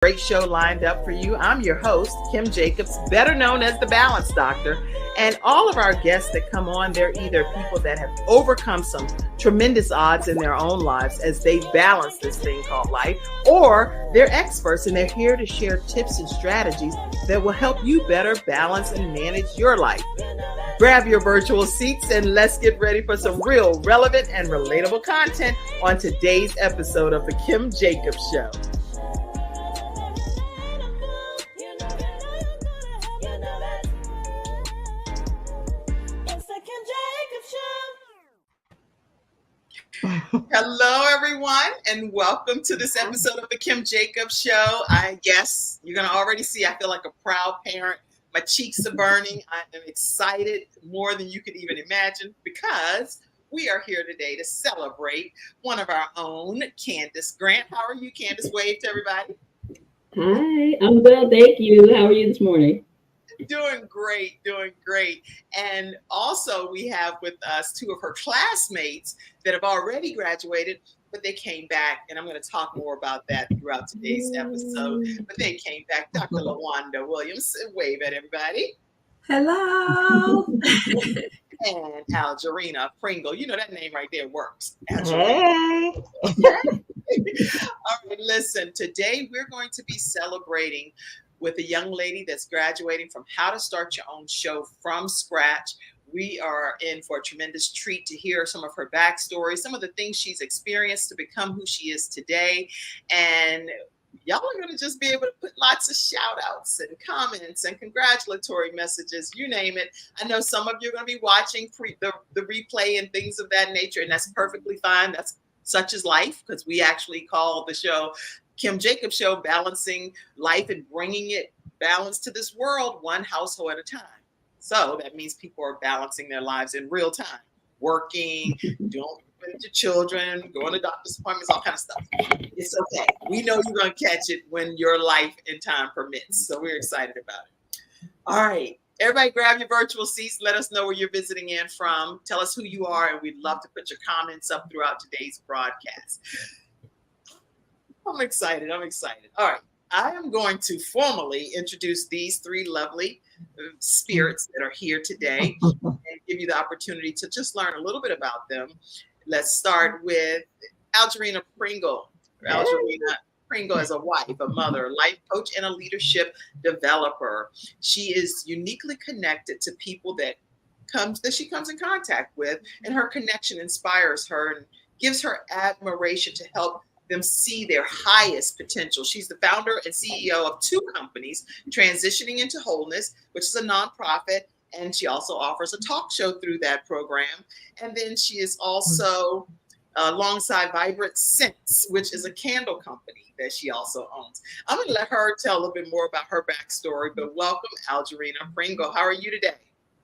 Great show lined up for you. I'm your host, Kim Jacobs, better known as the Balance Doctor. And all of our guests that come on, they're either people that have overcome some tremendous odds in their own lives as they balance this thing called life, or they're experts and they're here to share tips and strategies that will help you better balance and manage your life. Grab your virtual seats and let's get ready for some real, relevant, and relatable content on today's episode of The Kim Jacobs Show. Hello, everyone, and welcome to this episode of The Kim Jacobs Show. I guess you're going to already see I feel like a proud parent. My cheeks are burning. I am excited more than you could even imagine because we are here today to celebrate one of our own, Kandace Grant. How are you, Kandace? Wave to everybody. Hi, I'm well, thank you. How are you this morning? Doing great. And also we have with us two of her classmates that have already graduated, but they came back, and I'm going to talk more about that throughout today's episode. But they came back, Dr. LaWanda Williams. Wave at everybody. Hello. And Algerina Pringle. You know that name right there works. Hey. All right, listen, today we're going to be celebrating with a young lady that's graduating from How to Start Your Own Show from Scratch. We are in for a tremendous treat to hear some of her backstory, some of the things she's experienced to become who she is today. And y'all are going to just be able to put lots of shout outs and comments and congratulatory messages, you name it. I know some of you are going to be watching the replay and things of that nature, and that's perfectly fine. That's such is life, because we actually call the show Kim Jacobs Show, balancing life and bringing it balance to this world one household at a time. So that means people are balancing their lives in real time, working, doing with your children, going to doctor's appointments, all kind of stuff. It's okay. We know you're going to catch it when your life and time permits. So we're excited about it. All right. Everybody grab your virtual seats. Let us know where you're visiting in from. Tell us who you are, and we'd love to put your comments up throughout today's broadcast. I'm excited. All right. I am going to formally introduce these three lovely spirits that are here today and give you the opportunity to just learn a little bit about them. Let's start with Algerina Pringle. Algerina Pringle is a wife, a mother, a life coach, and a leadership developer. She is uniquely connected to people that she comes in contact with, and her connection inspires her and gives her admiration to help them see their highest potential. She's the founder and CEO of two companies, Transitioning into Wholeness, which is a nonprofit, and she also offers a talk show through that program. And then she is also alongside Vibrant Scents, which is a candle company that she also owns. I'm going to let her tell a little bit more about her backstory, but welcome, Algerina Pringle. How are you today?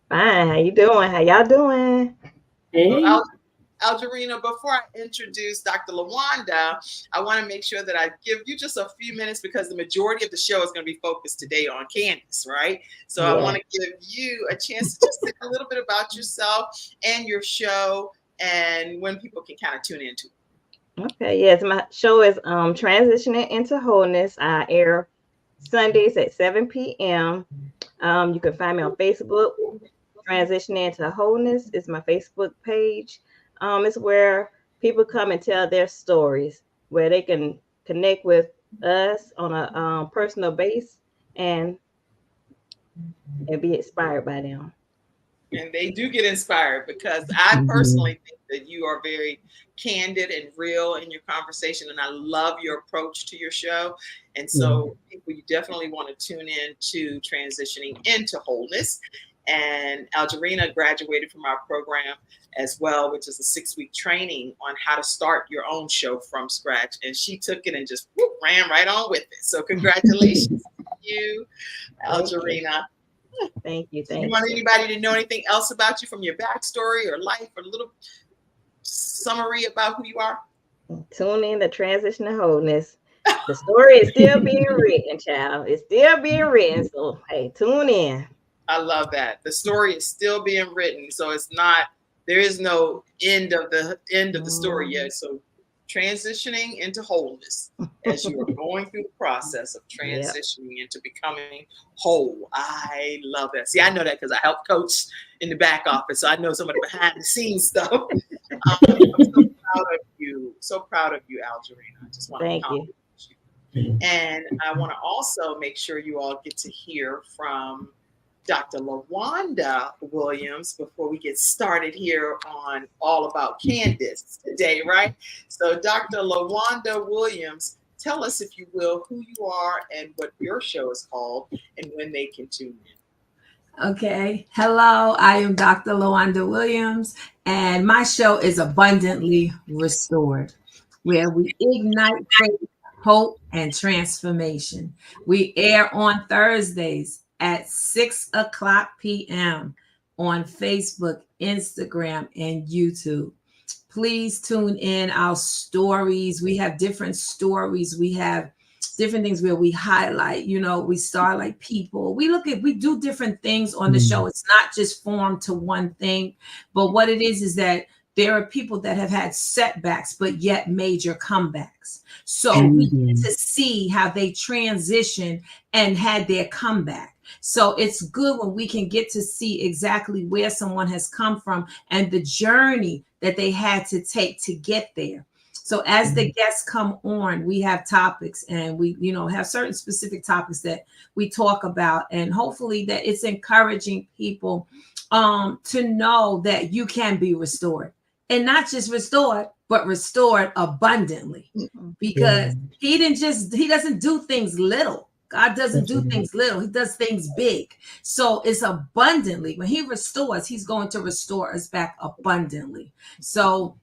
Fine. How you doing? How y'all doing? Hey. Well, Algerina, before I introduce Dr. LaWanda, I want to make sure that I give you just a few minutes because the majority of the show is going to be focused today on Kandace, right? So yeah. I want to give you a chance to just say a little bit about yourself and your show and when people can kind of tune into it. Okay, yes, my show is Transitioning into Wholeness. I air Sundays at 7 p.m. You can find me on Facebook. Transitioning into Wholeness is my Facebook page. It's where people come and tell their stories, where they can connect with us on a personal base and be inspired by them. And they do get inspired because I personally think that you are very candid and real in your conversation, and I love your approach to your show. And so people, you definitely want to tune in to Transitioning into Wholeness. And Algerina graduated from our program as well, which is a 6-week training on how to start your own show from scratch. And she took it and just ran right on with it. So congratulations to you, Algerina. Thank you. Do you want anybody to know anything else about you from your backstory or life, or a little summary about who you are? Tune in to Transition to Wholeness. The story is still being written, child. It's still being written. So, hey, tune in. I love that. The story is still being written. So it's not, there is no end of the story yet. So transitioning into wholeness as you are going through the process of Yep. transitioning into becoming whole. I love that. See, I know that because I help coach in the back office, so I know some of the behind the scenes stuff. I'm so proud of you. So proud of you, Algerina. I just want to Thank you. compliment you. And I want to also make sure you all get to hear from Dr. LaWanda Williams before we get started here on All About Kandace today, right? So, Dr. LaWanda Williams, tell us, if you will, who you are and what your show is called and when they can tune in. Okay. Hello, I am Dr. LaWanda Williams, and my show is Abundantly Restored, where we ignite faith, hope, and transformation. We air on Thursdays at 6 o'clock p.m. on Facebook, Instagram, and YouTube. Please tune in our stories. We have different stories. We have different things where we highlight, we starlight people. We do different things on the show. It's not just formed to one thing, but what it is that there are people that have had setbacks, but yet major comebacks. So we get to see how they transition and had their comeback. So it's good when we can get to see exactly where someone has come from and the journey that they had to take to get there. So as the guests come on, we have topics, and we, have certain specific topics that we talk about, and hopefully that it's encouraging people to know that you can be restored, and not just restored, but restored abundantly, because he doesn't do things little. God doesn't do things little. He does things big. So it's abundantly. When he restores, he's going to restore us back abundantly. So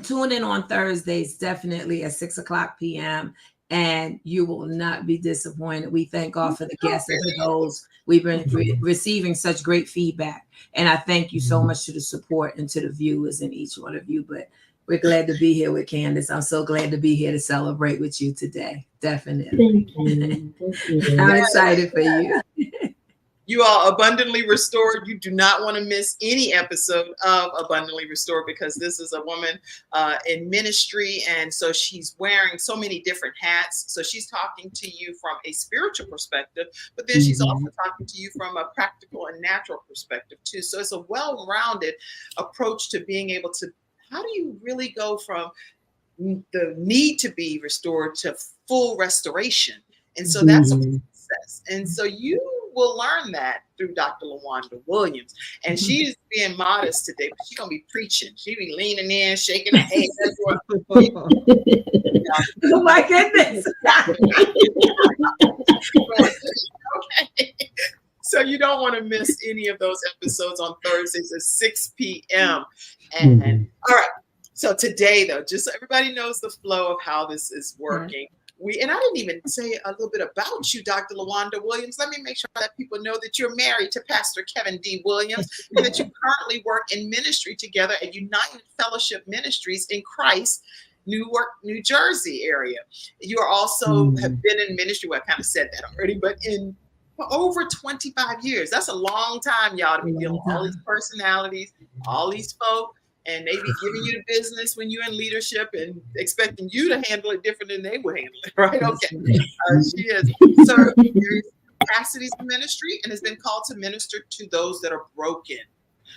tune in on Thursdays, definitely at 6 o'clock p.m. and you will not be disappointed. We thank God for the guests and for those. We've been receiving such great feedback. And I thank you so much to the support and to the viewers and each one of you. But we're glad to be here with Kandace. I'm so glad to be here to celebrate with you today. Definitely. Thank you. Thank you. I'm excited for you. You are abundantly restored. You do not want to miss any episode of Abundantly Restored, because this is a woman in ministry. And so she's wearing so many different hats. So she's talking to you from a spiritual perspective, but then she's also talking to you from a practical and natural perspective too. So it's a well-rounded approach to being able to, how do you really go from the need to be restored to full restoration? And so that's a process. And so you will learn that through Dr. LaWanda Williams. And she's being modest today, but she's going to be preaching. She'll be leaning in, shaking her head. Oh my goodness. Okay. So you don't want to miss any of those episodes on Thursdays at 6 p.m. And all right. So today, though, just so everybody knows the flow of how this is working. And I didn't even say a little bit about you, Dr. LaWanda Williams. Let me make sure that people know that you're married to Pastor Kevin D. Williams and that you currently work in ministry together at United Fellowship Ministries in Christ, Newark, New Jersey area. You are also have been in ministry. Well, I kind of said that already, but for over 25 years. That's a long time, y'all, to be dealing with all these personalities, all these folk. And they be giving you the business when you're in leadership and expecting you to handle it different than they would handle it, right? Okay. She has served various capacities of ministry and has been called to minister to those that are broken.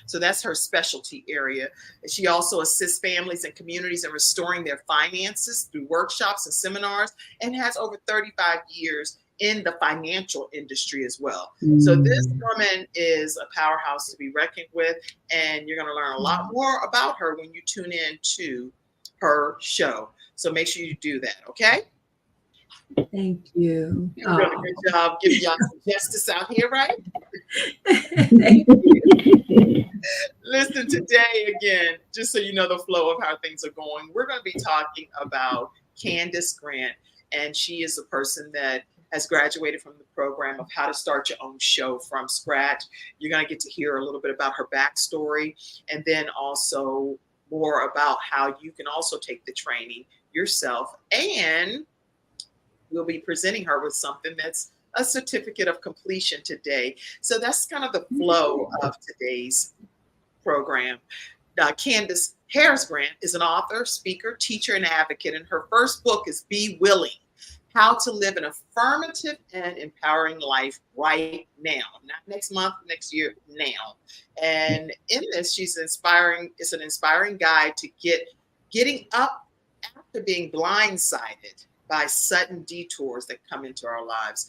So that's her specialty area. She also assists families and communities in restoring their finances through workshops and seminars, and has over 35 years in the financial industry as well. So this woman is a powerhouse to be reckoned with, and you're going to learn a lot more about her when you tune in to her show. So make sure you do that, okay? Thank you. You're doing a good job giving y'all some justice out here, right? Thank you. Listen, today, again, just so you know the flow of how things are going, we're going to be talking about Kandace Grant, and she is a person that has graduated from the program of How to Start Your Own Show from Scratch. You're going to get to hear a little bit about her backstory, and then also more about how you can also take the training yourself. And we'll be presenting her with something that's a certificate of completion today. So that's kind of the flow of today's program. Kandace, Harris Grant is an author, speaker, teacher, and advocate, and her first book is Be Willing: How to Live an Affirmative and Empowering Life Right Now. Not next month, next year, now. And in this, she's inspiring. It's an inspiring guide to getting up after being blindsided by sudden detours that come into our lives.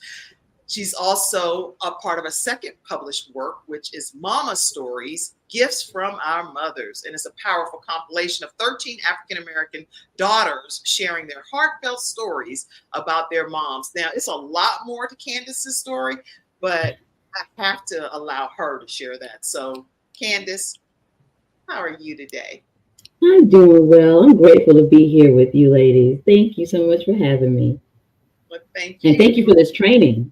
She's also a part of a second published work, which is Mama Stories, Gifts from Our Mothers. And it's a powerful compilation of 13 African-American daughters sharing their heartfelt stories about their moms. Now, it's a lot more to Kandace's story, but I have to allow her to share that. So, Kandace, how are you today? I'm doing well. I'm grateful to be here with you ladies. Thank you so much for having me. Well, thank you. And thank you for this training.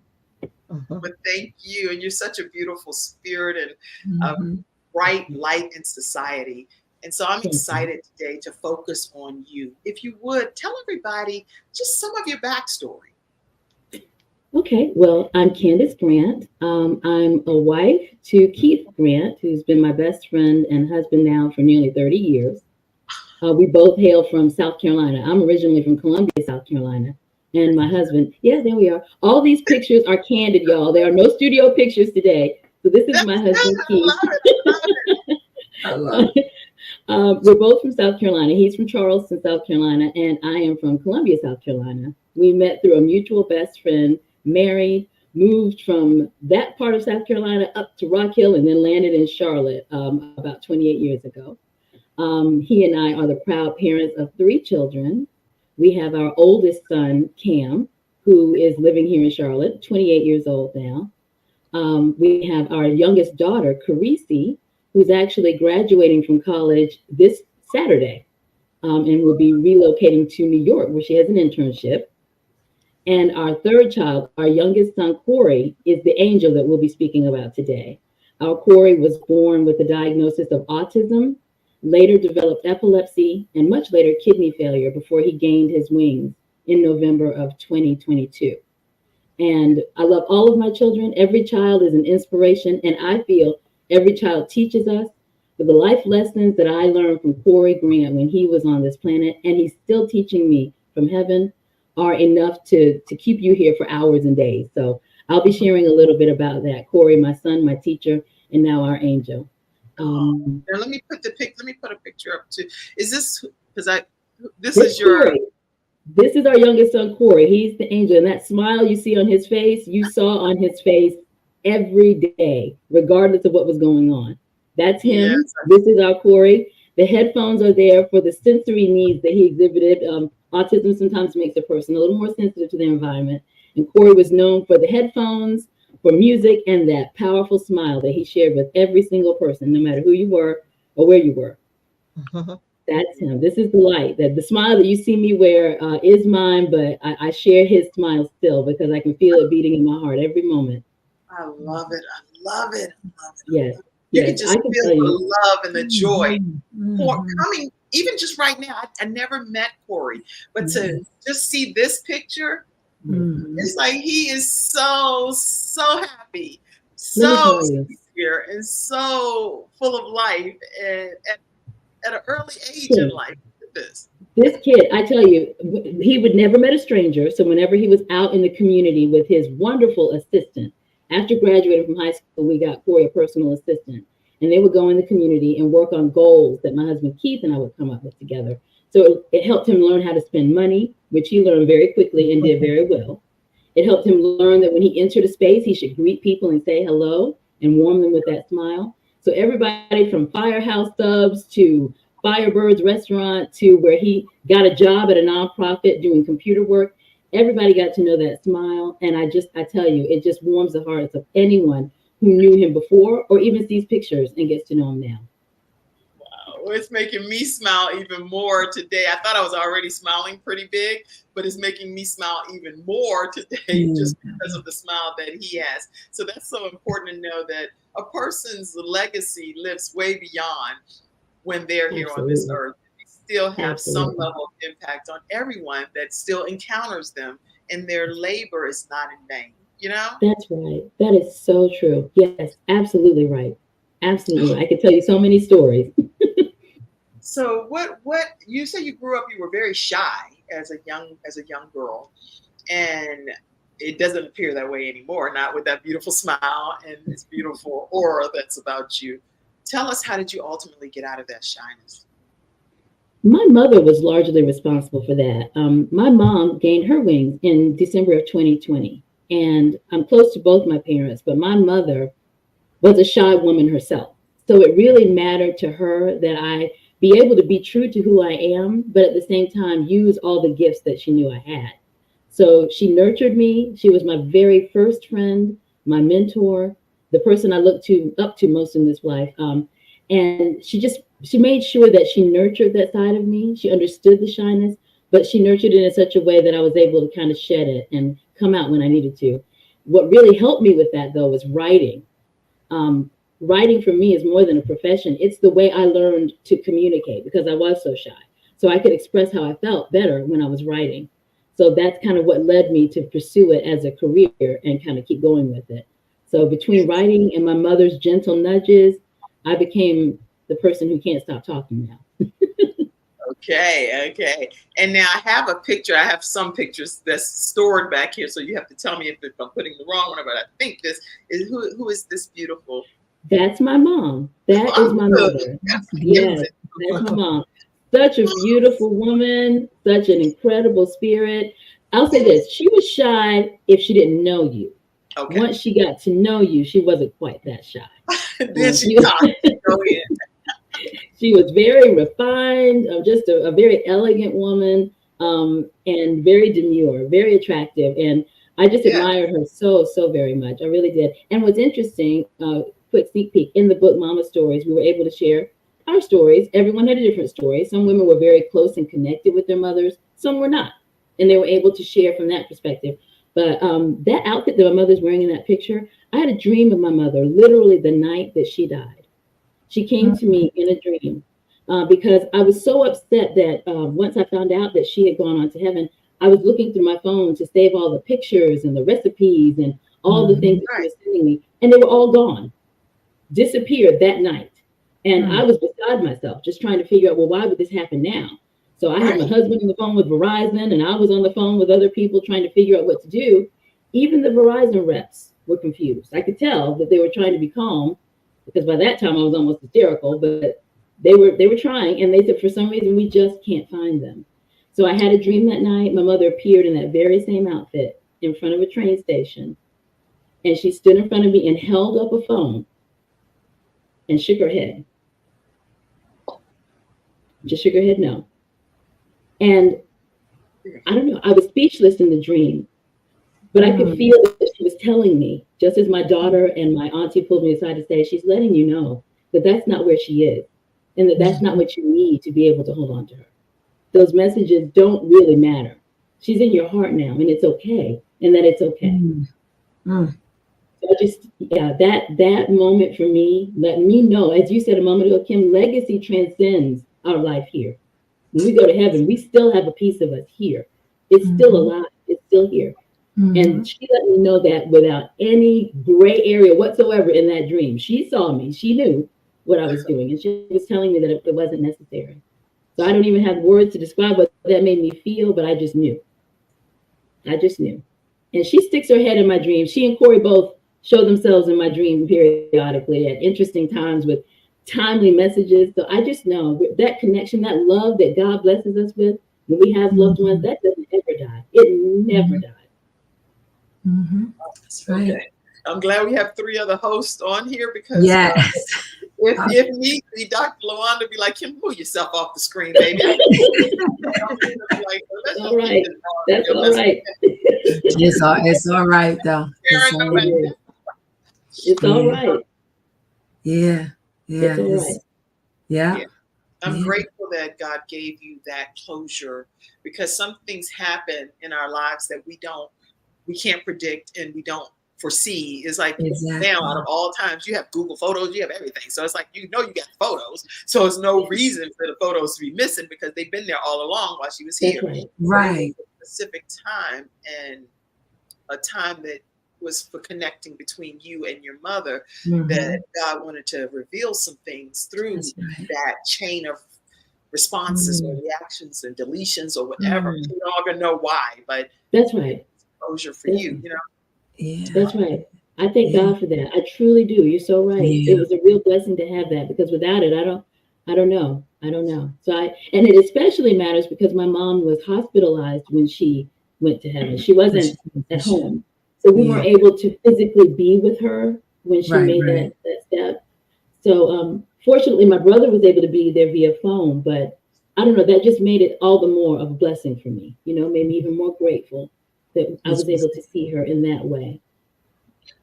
But thank you. And you're such a beautiful spirit and a bright light in society. And so I'm excited today to focus on you. If you would, tell everybody just some of your backstory. Okay, well, I'm Kandace Grant. I'm a wife to Keith Grant, who's been my best friend and husband now for nearly 30 years. We both hail from South Carolina. I'm originally from Columbia, South Carolina. And my husband, yeah, there we are. All these pictures are candid, y'all. There are no studio pictures today. So this is my husband, Keith. I love it. We're both from South Carolina. He's from Charleston, South Carolina, and I am from Columbia, South Carolina. We met through a mutual best friend, married, moved from that part of South Carolina up to Rock Hill, and then landed in Charlotte about 28 years ago. He and I are the proud parents of 3 children. We have our oldest son, Cam, who is living here in Charlotte, 28 years old now. We have our youngest daughter, Carisi, who's actually graduating from college this Saturday and will be relocating to New York, where she has an internship. And our third child, our youngest son, Corey, is the angel that we'll be speaking about today. Our Corey was born with a diagnosis of autism, later developed epilepsy, and much later kidney failure before he gained his wings in November of 2022. And I love all of my children. Every child is an inspiration, and I feel every child teaches us. But the life lessons that I learned from Corey Grant when he was on this planet, and he's still teaching me from heaven, are enough to keep you here for hours and days. So I'll be sharing a little bit about that. Corey, my son, my teacher, and now our angel. Now let me put a picture up too. Is this because this is your Corey. This is our youngest son, Corey. He's the angel, and that smile you see on his face, you saw on his face every day, regardless of what was going on. That's him. Yes. This is our Corey. The headphones are there for the sensory needs that he exhibited. Autism sometimes makes a person a little more sensitive to their environment, and Corey was known for the headphones, for music, and that powerful smile that he shared with every single person, no matter who you were or where you were. That's him. This is the light. That the smile that you see me wear is mine, but I share his smile still because I can feel it beating in my heart every moment. I love it. I love it. I love it. Yes. You can just feel the love and the joy coming, even just right now. I never met Corey, but to just see this picture, it's like he is so happy, so sincere, and so full of life, and at an early age in life. This kid, I tell you, he would never met a stranger. So whenever he was out in the community with his wonderful assistant, after graduating from high school, we got Corey a personal assistant, and they would go in the community and work on goals that my husband Keith and I would come up with together. So it helped him learn how to spend money, which he learned very quickly and did very well. It helped him learn that when he entered a space, he should greet people and say hello and warm them with that smile. So everybody from Firehouse Subs to Firebird's restaurant to where he got a job at a nonprofit doing computer work, everybody got to know that smile. And I tell you, it just warms the hearts of anyone who knew him before or even sees pictures and gets to know him now. Wow, it's making me smile even more today. I thought I was already smiling pretty big, but it's making me smile even more today just because of the smile that he has. So that's so important to know that a person's legacy lives way beyond when they're here on this earth. They still have some level of impact on everyone that still encounters them, and their labor is not in vain, you know? That's right. That is so true. Yes, absolutely right. Absolutely. I could tell you so many stories. So what you say you grew up, you were very shy as a young girl, and it doesn't appear that way anymore, not with that beautiful smile and this beautiful aura that's about you. Tell us, how did you ultimately get out of that shyness? My mother was largely responsible for that. My mom gained her wings in December of 2020, and I'm close to both my parents, but my mother was a shy woman herself. So it really mattered to her that I be able to be true to who I am, but at the same time use all the gifts that she knew I had. So she nurtured me. She was my very first friend, my mentor, the person I looked to up to most in this life. And she made sure that she nurtured that side of me. She understood the shyness, but she nurtured it in such a way that I was able to kind of shed it and come out when I needed to. What really helped me with that though was writing. Writing for me is more than a profession. It's the way I learned to communicate because I was so shy. So I could express how I felt better when I was writing. So that's kind of what led me to pursue it as a career and kind of keep going with it. So between writing and my mother's gentle nudges, I became the person who can't stop talking now. Okay. And now I have a picture. I have some pictures that's stored back here, so you have to tell me if I'm putting the wrong one. But I think this is who is this beautiful? That's my mom. That is my mother. Yes, that's my mom. Such a beautiful woman, such an incredible spirit. I'll say this, she was shy if she didn't know you. Okay. Once she got to know you, she wasn't quite that shy. Then she talked. Go in. She was very refined, just a very elegant woman, and very demure, very attractive. And I just admired her so very much. I really did. And what's interesting, quick sneak peek, in the book Mama Stories, we were able to share our stories. Everyone had a different story. Some women were very close and connected with their mothers, some were not. And they were able to share from that perspective. But that outfit that my mother's wearing in that picture, I had a dream of my mother literally the night that she died. She came to me in a dream because I was so upset that once I found out that she had gone on to heaven, I was looking through my phone to save all the pictures and the recipes and all the things that she was sending me, and they were all gone, disappeared that night. And I was beside myself, just trying to figure out, well, why would this happen now? So I had my husband on the phone with Verizon, and I was on the phone with other people trying to figure out what to do. Even the Verizon reps were confused. I could tell that they were trying to be calm, because by that time I was almost hysterical, but they were trying, and they said, for some reason, we just can't find them. So I had a dream that night. My mother appeared in that very same outfit in front of a train station, and she stood in front of me and held up a phone and shook her head. Just shook her head no. And I don't know, I was speechless in the dream, but I could feel that she was telling me, just as my daughter and my auntie pulled me aside to say, she's letting you know that that's not where she is, and that that's not what you need to be able to hold on to her. Those messages don't really matter. She's in your heart now, and it's okay, and that it's okay. So I just, that moment for me let me know, as you said a moment ago, Kim, legacy transcends our life here. When we go to heaven, we still have a piece of us here. It's still alive. It's still here. And she let me know that without any gray area whatsoever in that dream. She saw me. She knew what I was doing. And she was telling me that it wasn't necessary. So I don't even have words to describe what that made me feel, but I just knew. I just knew. And she sticks her head in my dream. She and Corey both show themselves in my dream periodically at interesting times with timely messages. So I just know that connection, that love that God blesses us with when we have loved ones, that doesn't ever die. It never dies. That's right. Okay. I'm glad we have 3 other hosts on here, because if need be, Dr. LaWanda be like, Kim, pull yourself off the screen, baby. That's all right. That's all right. It's all right, though. It's all right. Yeah. It's all right. Yeah. I'm grateful that God gave you that closure, because some things happen in our lives that we can't predict and we don't foresee. It's like now, out of all times, you have Google Photos, you have everything. So it's like, you got photos. So there's no reason for the photos to be missing, because they've been there all along while she was here. That's right. A specific time, and a time that was for connecting between you and your mother, that God wanted to reveal some things through that chain of responses or reactions and deletions or whatever. You're all gonna know why, but that's right. Closure for you, you know. Yeah. That's right. I thank God for that. I truly do. You're so right. Yeah. It was a real blessing to have that, because without it, I don't know. I don't know. And it especially matters because my mom was hospitalized when she went to heaven. She wasn't at home. So we weren't able to physically be with her when she made that step. So fortunately, my brother was able to be there via phone, but I don't know, that just made it all the more of a blessing for me, made me even more grateful that I was able to see her in that way.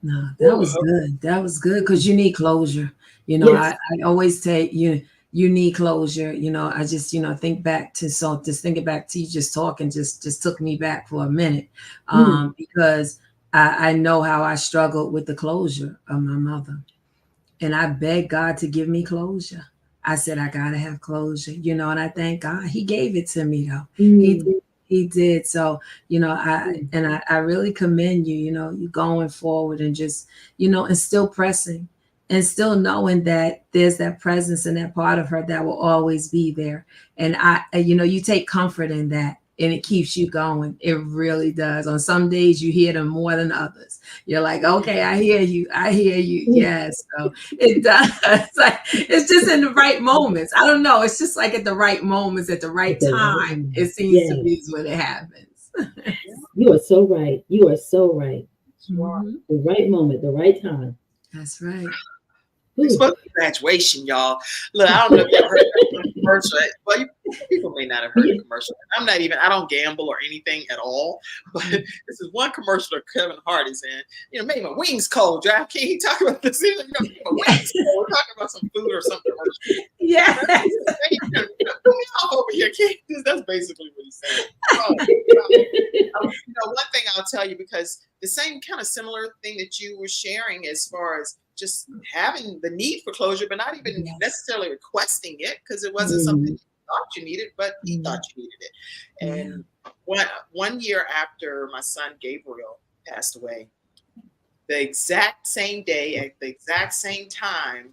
No, that was good. That was good because you need closure. Yes. I always say you need closure. I just think back to just thinking back to you just talking just took me back for a minute, because I know how I struggled with the closure of my mother, and I begged God to give me closure. I said I gotta have closure, and I thank God He gave it to me though. He did. So, I really commend you, you going forward and just, and still pressing and still knowing that there's that presence and that part of her that will always be there. And you take comfort in that and it keeps you going. It really does. On some days you hear them more than others. You're like, okay, I hear you. I hear you. Yes. So it does. It's just in the right moments. I don't know. It's just like at the right moments, at the right time. It seems to be is when it happens. You are so right. You are so right. Mm-hmm. The right moment, the right time. That's right. It's supposed to be graduation, y'all. Look, I don't know if y'all heard that commercial. Well, people may not have heard the commercial. I don't gamble or anything at all. But this is one commercial that Kevin Hart is in. Made my wings cold. Draft King, he talking about this. My wings cold. We're talking about some food or something. Yeah. Put me off over here, King. That's basically what he's saying. One thing I'll tell you, because the same kind of similar thing that you were sharing as far as just having the need for closure, but not even necessarily requesting it, because it wasn't something you thought you needed, but he thought you needed it. And one year after my son Gabriel passed away, the exact same day, at the exact same time,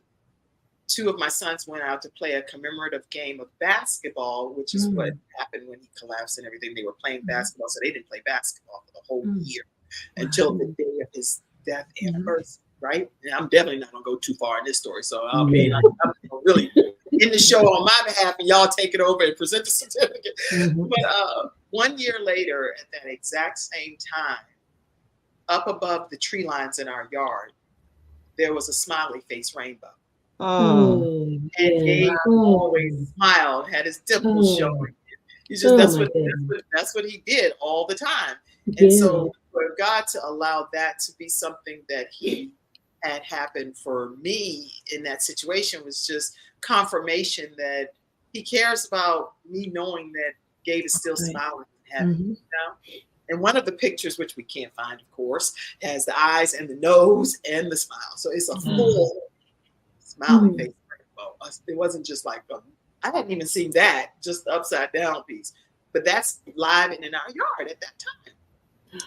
two of my sons went out to play a commemorative game of basketball, which is what happened when he collapsed and everything. They were playing basketball, so they didn't play basketball for the whole year until the day of his death anniversary. Right? And I'm definitely not gonna go too far in this story. So I'm really in the show on my behalf, and y'all take it over and present the certificate. But 1 year later, at that exact same time, up above the tree lines in our yard, there was a smiley face rainbow. And Gabe always smiled, had his dimples showing. That's what he did all the time. And so for God to allow that to be something that he had happened for me in that situation was just confirmation that he cares about me knowing that Gabe is still smiling and happy. And one of the pictures, which we can't find, of course, has the eyes and the nose and the smile. So it's a full smiling face rainbow. It wasn't just like I hadn't even seen that, just the upside down piece. But that's live and in our yard at that time.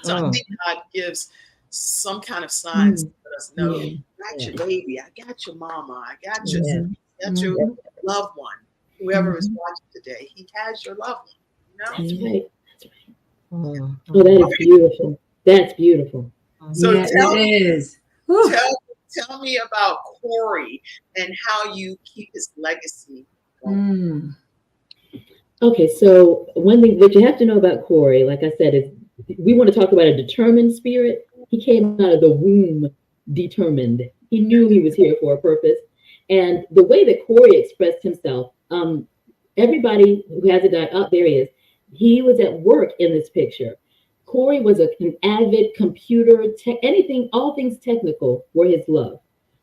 So I think God gives some kind of signs to let us know, I got your baby, I got your mama, I got your loved one. Whoever is watching today, he has your loved one. That's right. Oh, that is beautiful. That's beautiful. So tell me about Corey and how you keep his legacy going. Okay, so one thing that you have to know about Corey, like I said, is we want to talk about a determined spirit. He came out of the womb determined. He knew he was here for a purpose. And the way that Corey expressed himself, everybody who has there he is. He was at work in this picture. Corey was an avid computer, all things technical were his love.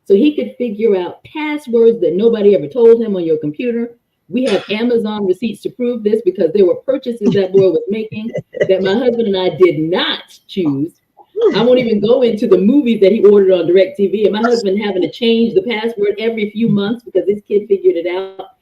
So he could figure out passwords that nobody ever told him on your computer. We have Amazon receipts to prove this because there were purchases that boy was making that my husband and I did not choose. I won't even go into the movies that he ordered on DirecTV, and my husband having to change the password every few months because this kid figured it out.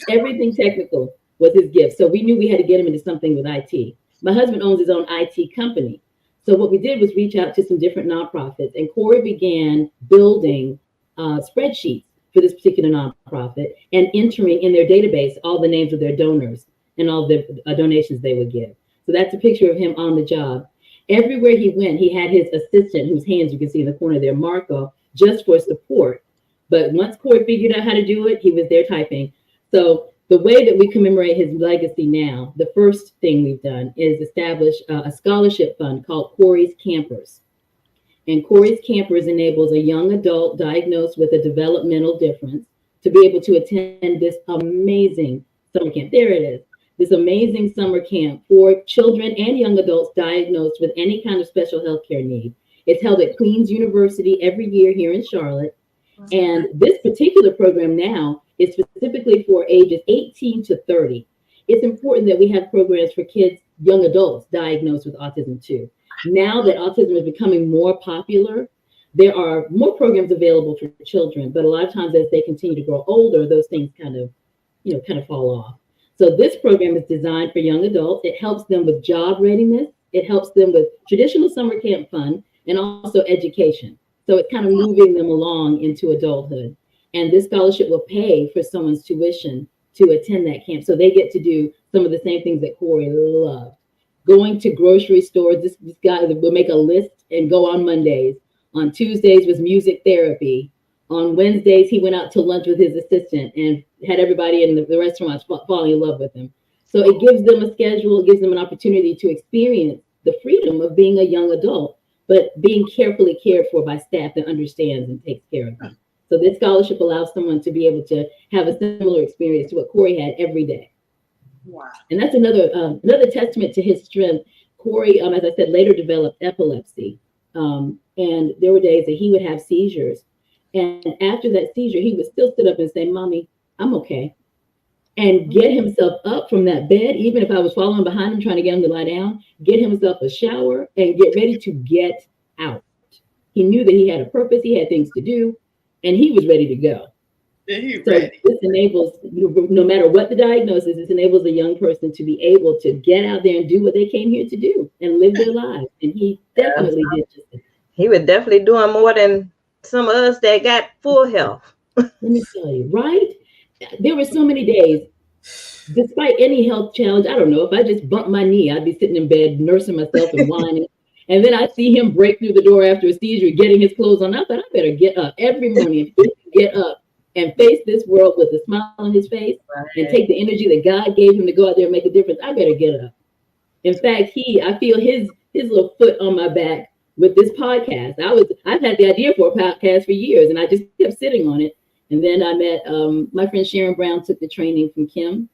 Everything technical was his gift. So we knew we had to get him into something with IT. My husband owns his own IT company. So what we did was reach out to some different nonprofits, and Corey began building spreadsheets for this particular nonprofit and entering in their database all the names of their donors and all the donations they would give. So that's a picture of him on the job. Everywhere he went, he had his assistant, whose hands you can see in the corner there, Marco, just for support. But once Corey figured out how to do it, he was there typing. So the way that we commemorate his legacy now, the first thing we've done is establish a scholarship fund called Corey's Campers. And Corey's Campers enables a young adult diagnosed with a developmental difference to be able to attend this amazing summer camp. There it is. This amazing summer camp for children and young adults diagnosed with any kind of special health care need. It's held at Queen's University every year here in Charlotte. And this particular program now is specifically for ages 18 to 30. It's important that we have programs for kids, young adults diagnosed with autism too. Now that autism is becoming more popular, there are more programs available for children, but a lot of times as they continue to grow older, those things kind of fall off. So this program is designed for young adults. It helps them with job readiness. It helps them with traditional summer camp fun and also education. So it's kind of moving them along into adulthood. And this scholarship will pay for someone's tuition to attend that camp. So they get to do some of the same things that Corey loved. Going to grocery stores, this guy will make a list and go on Mondays. On Tuesdays was music therapy. On Wednesdays, he went out to lunch with his assistant and had everybody in the restaurants falling in love with him. So it gives them a schedule, it gives them an opportunity to experience the freedom of being a young adult, but being carefully cared for by staff that understands and takes care of them. So this scholarship allows someone to be able to have a similar experience to what Corey had every day. Wow. And that's another testament to his strength. Corey, as I said, later developed epilepsy. And there were days that he would have seizures. And after that seizure, he would still sit up and say, "Mommy, I'm okay." And get himself up from that bed, even if I was following behind him, trying to get him to lie down, get himself a shower and get ready to get out. He knew that he had a purpose, he had things to do, and he was ready to go. So this enables, no matter what the diagnosis, this enables a young person to be able to get out there and do what they came here to do and live their lives. And he definitely did just that. He was definitely doing more than some of us that got full health. Let me tell you, right? There were so many days, despite any health challenge, I don't know, if I just bumped my knee, I'd be sitting in bed, nursing myself and whining. And then I'd see him break through the door after a seizure, getting his clothes on. I thought, I better get up every morning. If he can get up and face this world with a smile on his face and take the energy that God gave him to go out there and make a difference, I better get up. In fact, I feel his little foot on my back with this podcast. I've had the idea for a podcast for years, and I just kept sitting on it. And then I met my friend Sharon Brown, took the training from Kim,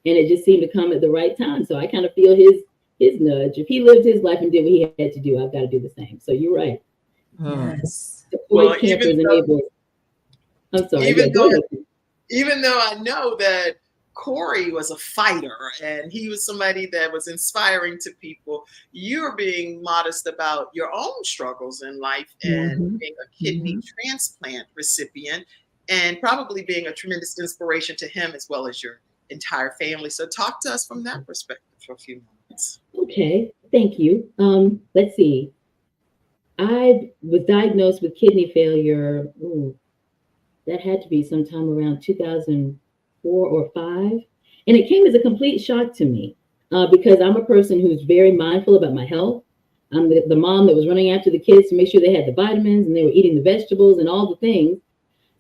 and it just seemed to come at the right time. So I kind of feel his nudge. If he lived his life and did what he had to do, I've got to do the same. So you're right. Yes. Well, even though I know that Corey was a fighter and he was somebody that was inspiring to people, you're being modest about your own struggles in life and being a kidney transplant recipient and probably being a tremendous inspiration to him as well as your entire family. So talk to us from that perspective for a few moments. Okay, thank you. Let's see. I was diagnosed with kidney failure. That had to be sometime around 2004 or 5. And it came as a complete shock to me because I'm a person who's very mindful about my health. I'm the mom that was running after the kids to make sure they had the vitamins and they were eating the vegetables and all the things.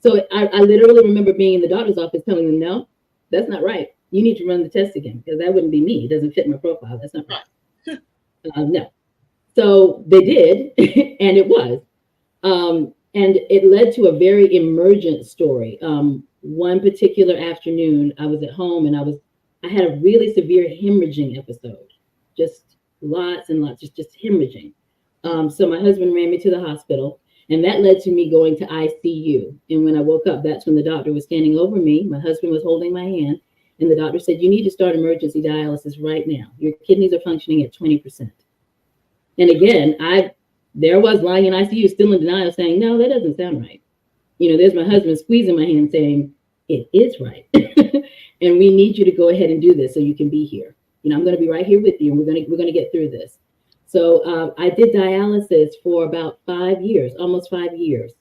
So I literally remember being in the doctor's office telling them, no, that's not right. You need to run the test again because that wouldn't be me. It doesn't fit my profile. That's not right. No. So they did, and it was. And it led to a very emergent story. One particular afternoon, I was at home and I had a really severe hemorrhaging episode, just lots and lots, just hemorrhaging. So my husband ran me to the hospital, and that led to me going to ICU. And when I woke up, that's when the doctor was standing over me. My husband was holding my hand, and the doctor said, "You need to start emergency dialysis right now. Your kidneys are functioning at 20%. And again, there was lying in ICU, still in denial, saying, "No, that doesn't sound right." There's my husband squeezing my hand saying, "It is right." And we need you to go ahead and do this so you can be here. I'm going to be right here with you, and we're going to get through this. So I did dialysis for about 5 years, almost 5 years.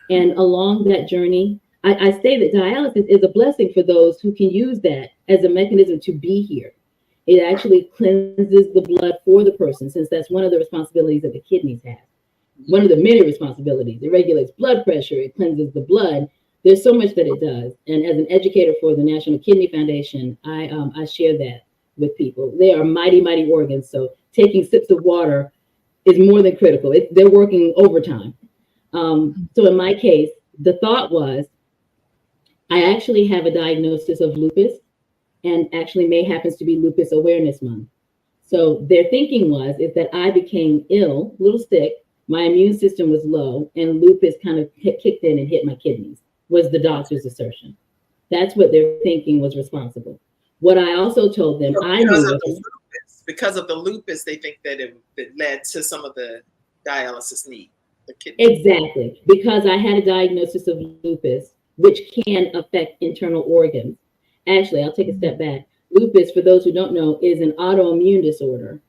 And along that journey, I say that dialysis is a blessing for those who can use that as a mechanism to be here. It actually cleanses the blood for the person, since that's one of the responsibilities that the kidneys have. One of the many responsibilities. It regulates blood pressure, it cleanses the blood. There's so much that it does. And as an educator for the National Kidney Foundation, I share that with people. They are mighty, mighty organs. So taking sips of water is more than critical. They're working overtime. So in my case, the thought was, I actually have a diagnosis of lupus, and actually May happens to be Lupus Awareness Month. So their thinking was is that I became ill, a little sick, my immune system was low, and lupus kind of kicked in and hit my kidneys, was the doctor's assertion. That's what their thinking was responsible. What I also told them, So I knew because of the lupus, they think that it led to some of the dialysis need. The kidney. Exactly, because I had a diagnosis of lupus, which can affect internal organs. Actually, I'll take a step back. Lupus, for those who don't know, is an autoimmune disorder.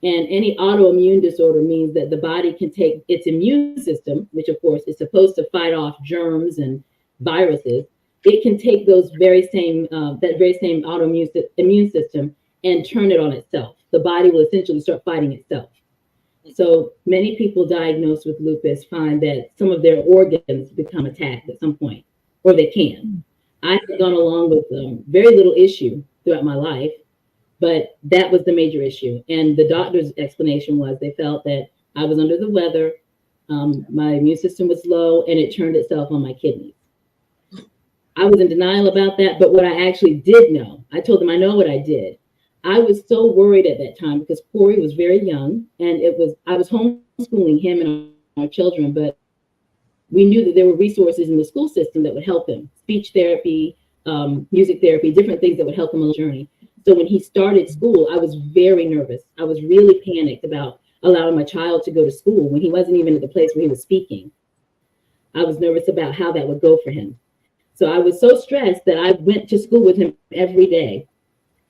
And any autoimmune disorder means that the body can take its immune system, which of course is supposed to fight off germs and viruses. It can take those very same, that very same autoimmune immune system and turn it on itself. The body will essentially start fighting itself. So many people diagnosed with lupus find that some of their organs become attacked at some point, or they can. I have gone along with very little issue throughout my life, but that was the major issue. And the doctor's explanation was they felt that I was under the weather, my immune system was low, and it turned itself on my kidneys. I was in denial about that, but what I actually did know, I told them I know what I did. I was so worried at that time because Corey was very young, and I was homeschooling him and our children, but we knew that there were resources in the school system that would help him, speech therapy, music therapy, different things that would help him on the journey. So when he started school, I was very nervous. I was really panicked about allowing my child to go to school when he wasn't even at the place where he was speaking. I was nervous about how that would go for him. So I was so stressed that I went to school with him every day.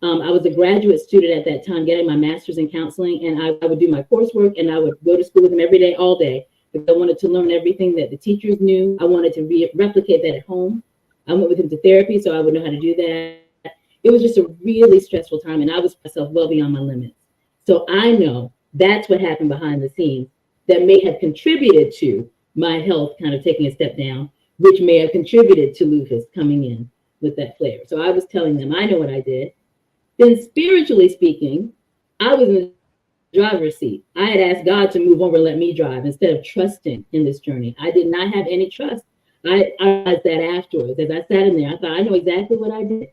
I was a graduate student at that time, getting my master's in counseling, and I would do my coursework, and I would go to school with him every day, all day, because I wanted to learn everything that the teachers knew. I wanted to replicate that at home. I went with him to therapy, so I would know how to do that. It was just a really stressful time, and I was myself well beyond my limits. So I know that's what happened behind the scenes that may have contributed to my health kind of taking a step down, which may have contributed to lupus coming in with that flare. So I was telling them, I know what I did. Then spiritually speaking, I was in the driver's seat. I had asked God to move over and let me drive instead of trusting in this journey. I did not have any trust. I realized that afterwards. As I sat in there, I thought, I know exactly what I did.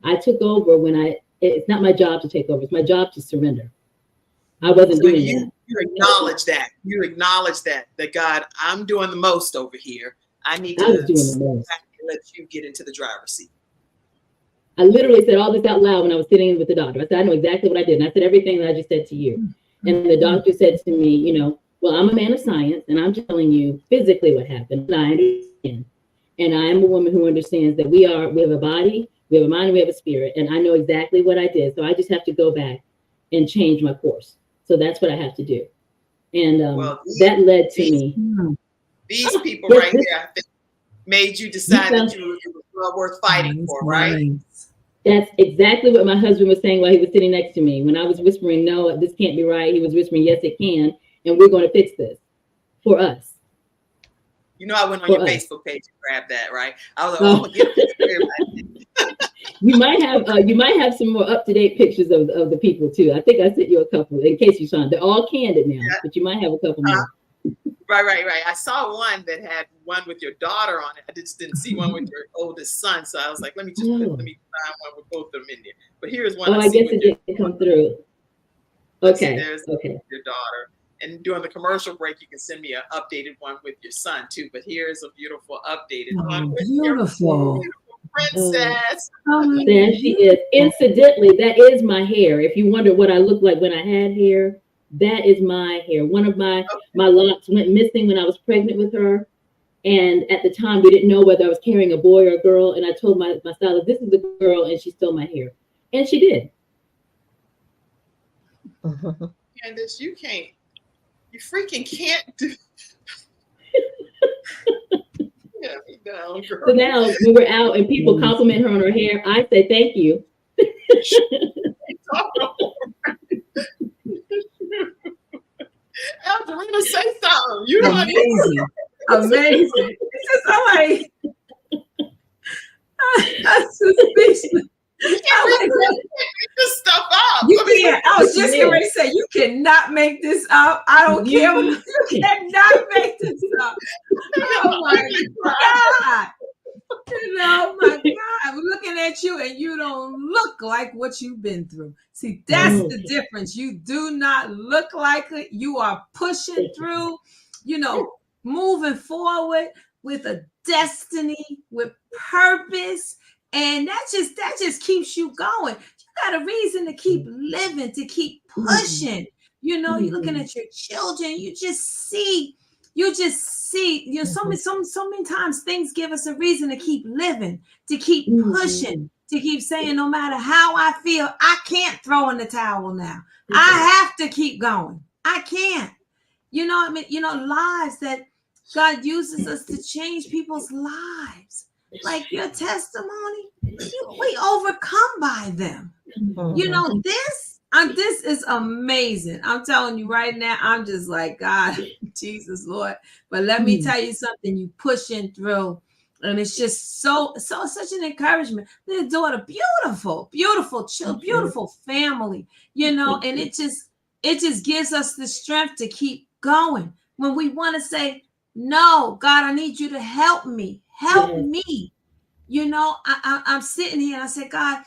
I took over when it's not my job to take over. It's my job to surrender. I wasn't doing that. You acknowledge that. You acknowledge that God, I'm doing the most over here. I need to let you get into the driver's seat. I literally said all this out loud when I was sitting with the doctor. I said, I know exactly what I did. And I said everything that I just said to you. And the doctor said to me, well, I'm a man of science, and I'm telling you physically what happened. And I understand. And I am a woman who understands that we have a body, we have a mind, we have a spirit. And I know exactly what I did. So I just have to go back and change my course. So that's what I have to do. And that led to me. These people right here, I think, made you decide that you were worth fighting for, right? That's exactly what my husband was saying while he was sitting next to me. When I was whispering, no, this can't be right, he was whispering, yes, it can. And we're going to fix this for us. I went on your Facebook page and grabbed that, right? I was like, I'm going to get a picture of everybody. You might have some more up-to-date pictures of the people too. I think I sent you a couple in case you saw them. They're all candid now, but you might have a couple more. Right. I saw one that had one with your daughter on it. I just didn't see one with your oldest son. So I was like, let me find one with both of them in there. But here's one. I guess it didn't come through. Okay. There's your daughter. And during the commercial break, you can send me an updated one with your son too. But here's a beautiful updated one with your beautiful princess. There she is. Incidentally, that is my hair. If you wonder what I looked like when I had hair, that is my hair. One of my locks went missing when I was pregnant with her. And at the time, we didn't know whether I was carrying a boy or a girl. And I told my stylist, this is the girl, and she stole my hair. And she did. Kandace, you freaking can't do. Yeah, he done. Well, girl. So now when we're out and people compliment her on her hair, I say thank you. Algerina, say something. You know, Amazing. Amazing. It's just, I'm like, I'm suspicious. you can't make this stuff up. You can't. I was just going to say, you cannot make this up. I don't care. You cannot make this up. Oh my God. You know, my God, I'm looking at you and you don't look like what you've been through. See, that's the difference. You do not look like it. You are pushing through, you know, moving forward with a destiny, with purpose. And that just keeps you going. You got a reason to keep living, to keep pushing. You know, you're looking at your children, you just see, you know, so many times things give us a reason to keep living, to keep pushing, to keep saying, no matter how I feel, I can't throw in the towel now. I have to keep going. I can't. You know, I mean, you know, lives that God uses us to change people's lives. Like your testimony, we overcome by them. You know, this is amazing. I'm telling you right now, I'm just like, God, Jesus, Lord. But let me tell you something, you pushing through. And it's just such an encouragement. Their daughter, beautiful family, you know, and it just gives us the strength to keep going. When we want to say, no, God, I need you to help me. Help me. You know, I'm sitting here and I said, God,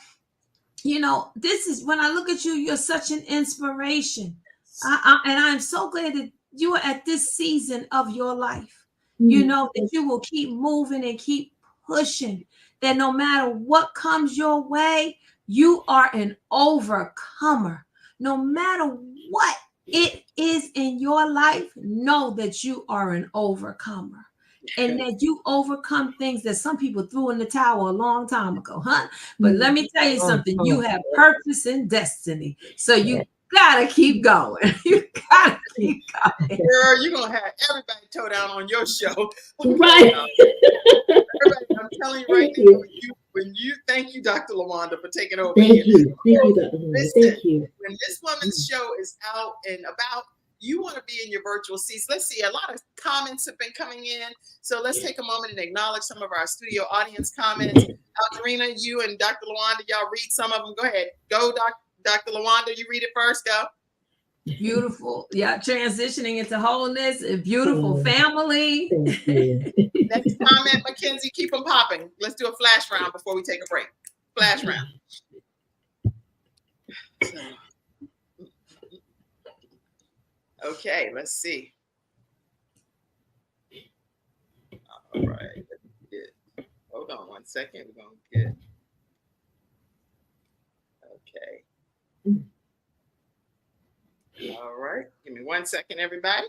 you know, this is when I look at you, you're such an inspiration. And I'm so glad that you are at this season of your life. You know, that you will keep moving and keep pushing, that no matter what comes your way, you are an overcomer. No matter what it is in your life, know that you are an overcomer. And that you overcome things that some people threw in the towel a long time ago, huh? But let me tell you something, you have purpose and destiny. So you gotta keep going. You gotta keep going. Girl, you're gonna have everybody toe down on your show. Right. Everybody, I'm telling you right now, when you thank you, Dr. LaWanda, for taking over. Thank you, Dr. Listen, thank you. when this woman's show is out and about, you want to be in your virtual seats. Let's see, a lot of comments have been coming in. So let's take a moment and acknowledge some of our studio audience comments. Algerina, you and Dr. LaWanda, y'all read some of them. Go ahead. Go, Dr. LaWanda, you read it first. Go. Beautiful. Yeah, transitioning into wholeness. A beautiful family. Next comment, Mackenzie, keep them popping. Let's do a flash round before we take a break. Flash round. Okay, let's see. All right. Hold on one second. We're going to get. Okay. All right. Give me 1 second, everybody.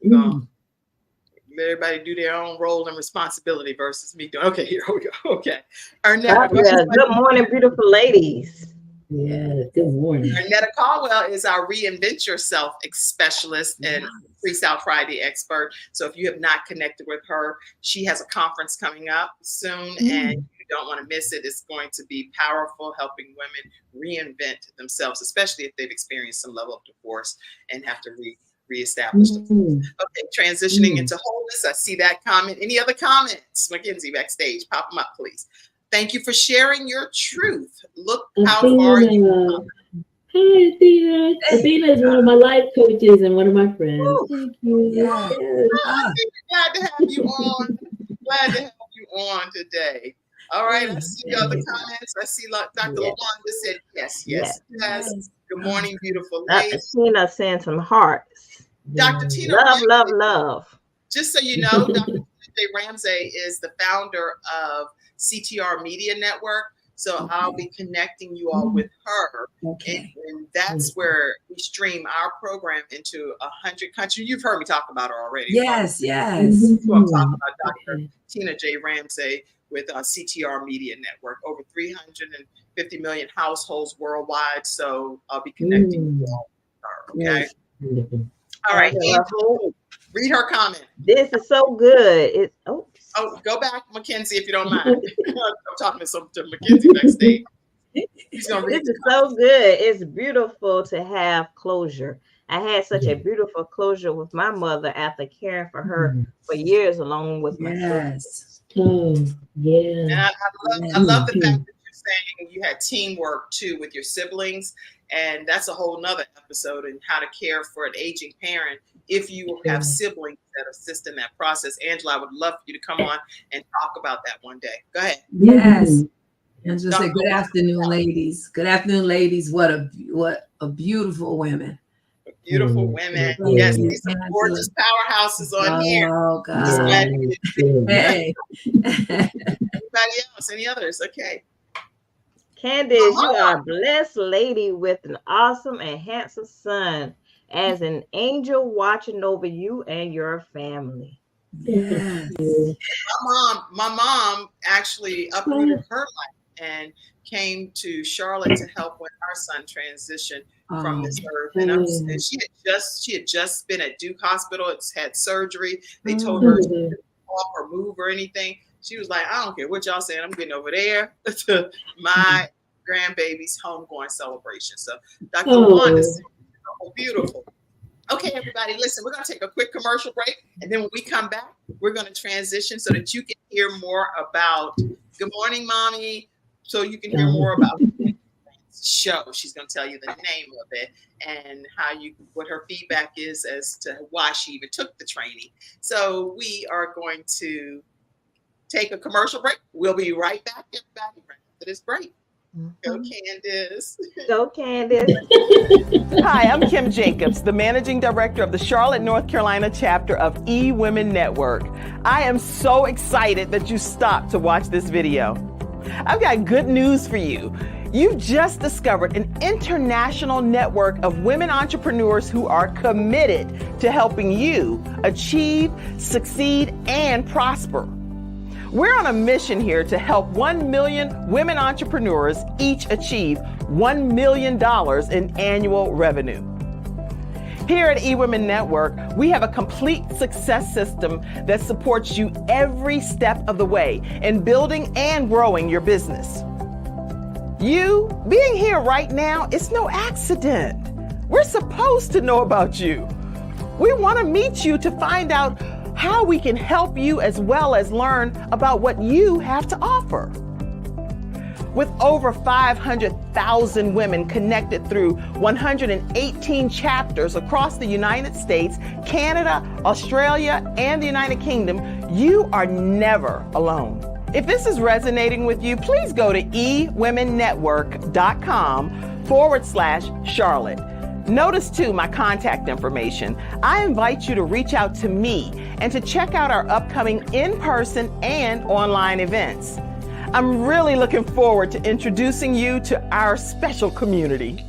Let everybody do their own role and responsibility versus me doing. Okay, here we go. Okay. Arnetta, good morning, beautiful ladies. Yeah, good morning. Arnetta Caldwell is our Reinvent Yourself specialist and Freestyle Friday expert. So if you have not connected with her, she has a conference coming up soon and you don't want to miss it. It's going to be powerful, helping women reinvent themselves, especially if they've experienced some level of divorce and have to reestablish themselves. Okay, transitioning into wholeness. I see that comment. Any other comments? Mackenzie, backstage, pop them up, please. Thank you for sharing your truth. Look how far you've come. Hi, Athena. Athena is one of my life coaches and one of my friends. Thank you. Yes. Glad to have you on. Glad to have you on today. All right, I see other comments. I see Dr. LaWanda said yes. Good morning, beautiful ladies. Tina sent some hearts. Dr. Tina Love. Just so you know, Dr. Tina J. Ramsey is the founder of CTR Media Network. So I'll be connecting you all with her. Okay. And that's where we stream our program into 100 countries. You've heard me talk about her already. Yes. So I'm talking about Dr. Tina J. Ramsey with CTR Media Network, over 350 million households worldwide. So I'll be connecting you all with her. Okay. All right. Read her comment. This is so good. It's go back, Mackenzie, if you don't mind. I'm talking to Mackenzie backstage. He's gonna read. This is so good. It's beautiful to have closure. I had such a beautiful closure with my mother after caring for her for years, along with my sister. Oh, yeah. And I love the fact that you're saying you had teamwork too with your siblings, and that's a whole nother episode in how to care for an aging parent if you have siblings that assist in that process. Angela, I would love for you to come on and talk about that one day. Go ahead. Yes. And just say good afternoon, ladies. Good afternoon, ladies. What a beautiful women. Beautiful women. Yes, these are gorgeous powerhouses on here. Oh God. Hey. Anybody else? Any others? Okay. Kandace, you are a blessed lady with an awesome and handsome son, as an angel watching over you and your family. Yes. My mom actually uprooted her life and came to Charlotte to help when our son transitioned from this earth. And she had just been at Duke Hospital. It's had surgery. They told her she couldn't walk or move or anything. She was like, I don't care what y'all saying. I'm getting over there to my grandbaby's homegoing celebration. So Dr. Wanda is beautiful. Okay, everybody, listen, we're going to take a quick commercial break. And then when we come back, we're going to transition so that you can hear more about Good Morning, Mommy, so you can hear more about the show. She's going to tell you the name of it and what her feedback is as to why she even took the training. So we are going to take a commercial break. We'll be right back, everybody, right after this break. Go Kandace. Go Kandace. Hi, I'm Kim Jacobs, the Managing Director of the Charlotte, North Carolina chapter of eWomen Network. I am so excited that you stopped to watch this video. I've got good news for you. You've just discovered an international network of women entrepreneurs who are committed to helping you achieve, succeed, and prosper. We're on a mission here to help 1 million women entrepreneurs each achieve $1 million in annual revenue. Here at eWomen Network, we have a complete success system that supports you every step of the way in building and growing your business. You being here right now is no accident. We're supposed to know about you. We want to meet you to find out how we can help you as well as learn about what you have to offer. With over 500,000 women connected through 118 chapters across the United States, Canada, Australia, and the United Kingdom, you are never alone. If this is resonating with you, please go to ewomennetwork.com/Charlotte. Notice too my contact information. I invite you to reach out to me and to check out our upcoming in-person and online events. I'm really looking forward to introducing you to our special community.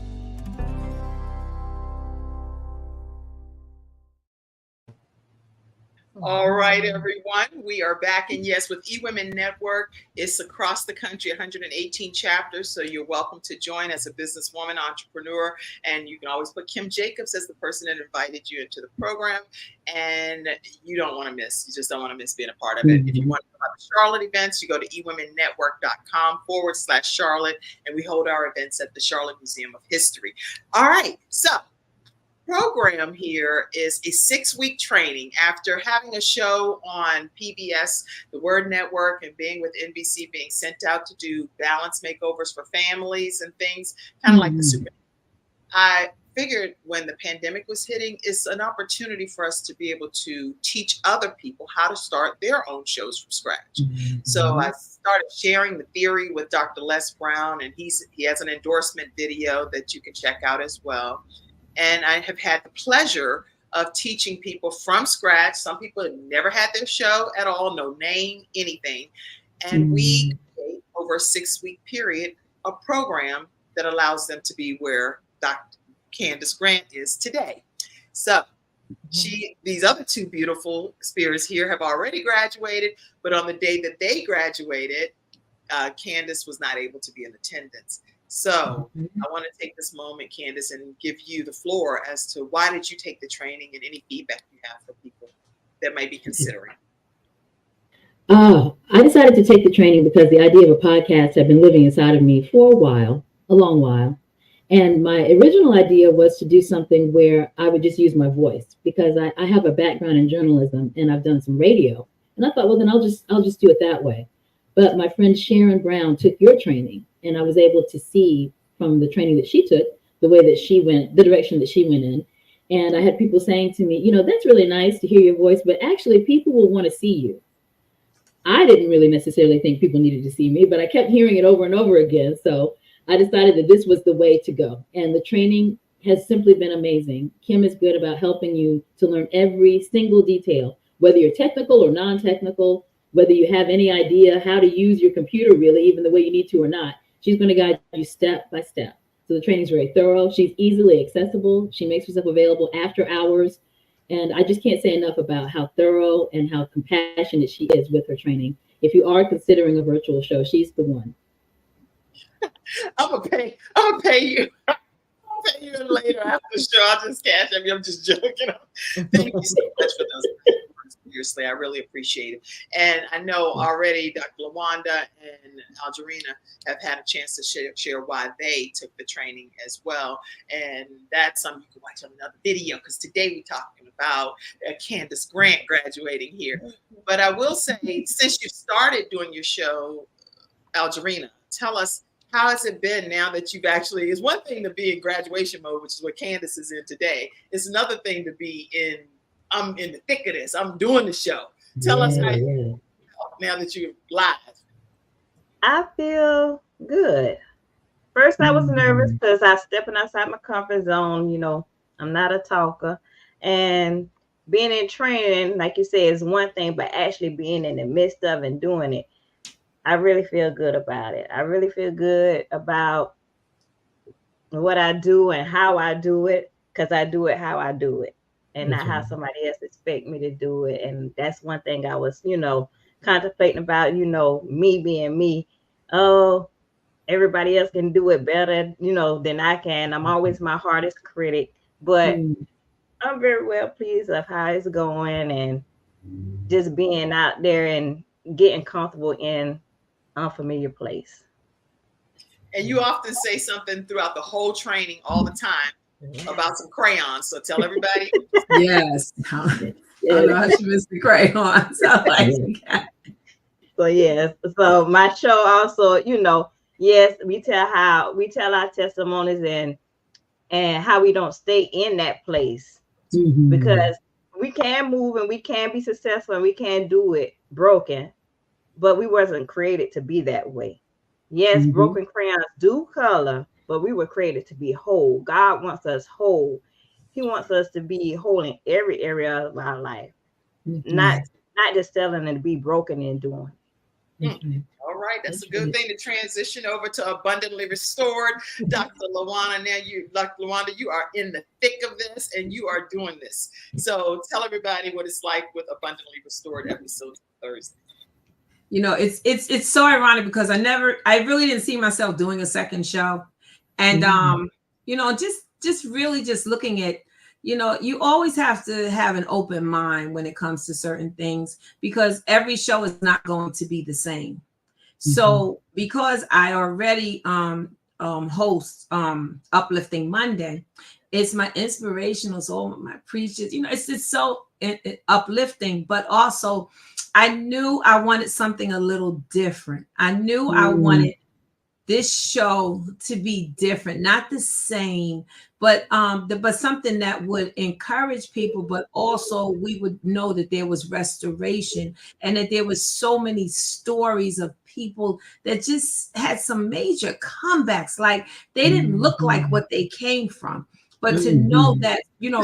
All right, everyone, we are back. And yes, with eWomen Network, it's across the country, 118 chapters. So you're welcome to join as a businesswoman, entrepreneur. And you can always put Kim Jacobs as the person that invited you into the program. And you don't want to miss, you just don't want to miss being a part of it. If you want to know about the Charlotte events, you go to ewomennetwork.com/Charlotte. And we hold our events at the Charlotte Museum of History. All right, so program here is a 6-week training. After having a show on PBS, the Word Network, and being with NBC, being sent out to do balance makeovers for families and things, kind of like the Super. I figured when the pandemic was hitting, it's an opportunity for us to be able to teach other people how to start their own shows from scratch. So I started sharing the theory with Dr. Les Brown, and he has an endorsement video that you can check out as well. And I have had the pleasure of teaching people from scratch. Some people have never had their show at all, no name, anything. And we create over a 6-week period a program that allows them to be where Dr. Kandace Grant is today. So these other two beautiful spirits here have already graduated, but on the day that they graduated, Kandace was not able to be in attendance. So I want to take this moment, Kandace, and give you the floor as to why did you take the training and any feedback you have for people that might be considering. I decided to take the training because the idea of a podcast had been living inside of me for a while, a long while. And my original idea was to do something where I would just use my voice because I have a background in journalism and I've done some radio. And I thought, well, then I'll just do it that way. But my friend Sharon Brown took your training, and I was able to see from the training that she took, the way that she went, the direction that she went in. And I had people saying to me, you know, that's really nice to hear your voice, but actually people will want to see you. I didn't really necessarily think people needed to see me, but I kept hearing it over and over again. So I decided that this was the way to go. And the training has simply been amazing. Kim is good about helping you to learn every single detail, whether you're technical or non-technical, whether you have any idea how to use your computer really, even the way you need to or not. She's going to guide you step by step. So the training is very thorough. She's easily accessible. She makes herself available after hours. And I just can't say enough about how thorough and how compassionate she is with her training. If you are considering a virtual show, she's the one. I'm gonna pay you. I'll pay you later after the show. I'll just cash up you. I'm just joking. Thank you so much for those. Seriously, I really appreciate it. And I know already Dr. LaWanda and Algerina have had a chance to share why they took the training as well. And that's something you can watch on another video, because today we're talking about Kandace Grant graduating here. But I will say, since you started doing your show, Algerina, tell us, how has it been now that you've actually, it's one thing to be in graduation mode, which is what Kandace is in today. It's another thing to be I'm in the thick of this. I'm doing the show. Tell us how you feel now that you're live. I feel good. First, I was nervous because I was stepping outside my comfort zone. You know, I'm not a talker. And being in training, like you said, is one thing, but actually being in the midst of and doing it, I really feel good about it. I really feel good about what I do and how I do it, because I do it how I do it and not how somebody else expect me to do it. And that's one thing I was, contemplating about, me being me. Oh, everybody else can do it better, than I can. I'm always my hardest critic, but I'm very well pleased of how it's going and just being out there and getting comfortable in unfamiliar place. And you often say something throughout the whole training all the time about some crayons. So tell everybody. Yes. I love Mr. Crayons. I like that. So yes. So my show also, yes, we tell our testimonies and how we don't stay in that place, because we can move and we can be successful and we can do it broken, but we wasn't created to be that way. Yes, broken crayons do color, but we were created to be whole. God wants us whole. He wants us to be whole in every area of our life, not just telling it to be broken and doing. All right, that's a good thing to transition over to Abundantly Restored. Dr. LaWanda, Dr. LaWanda, you are in the thick of this and you are doing this. So tell everybody what it's like with Abundantly Restored episodes Thursday. It's so ironic because I really didn't see myself doing a second show. And, just really just looking at, you always have to have an open mind when it comes to certain things, because every show is not going to be the same. So because I already host Uplifting Monday, it's my inspirational, so my preachers, it's just so uplifting, but also I knew I wanted something a little different. I knew I wanted this show to be different, not the same, but something that would encourage people, but also we would know that there was restoration and that there was so many stories of people that just had some major comebacks. Like they didn't look like what they came from, but to know that,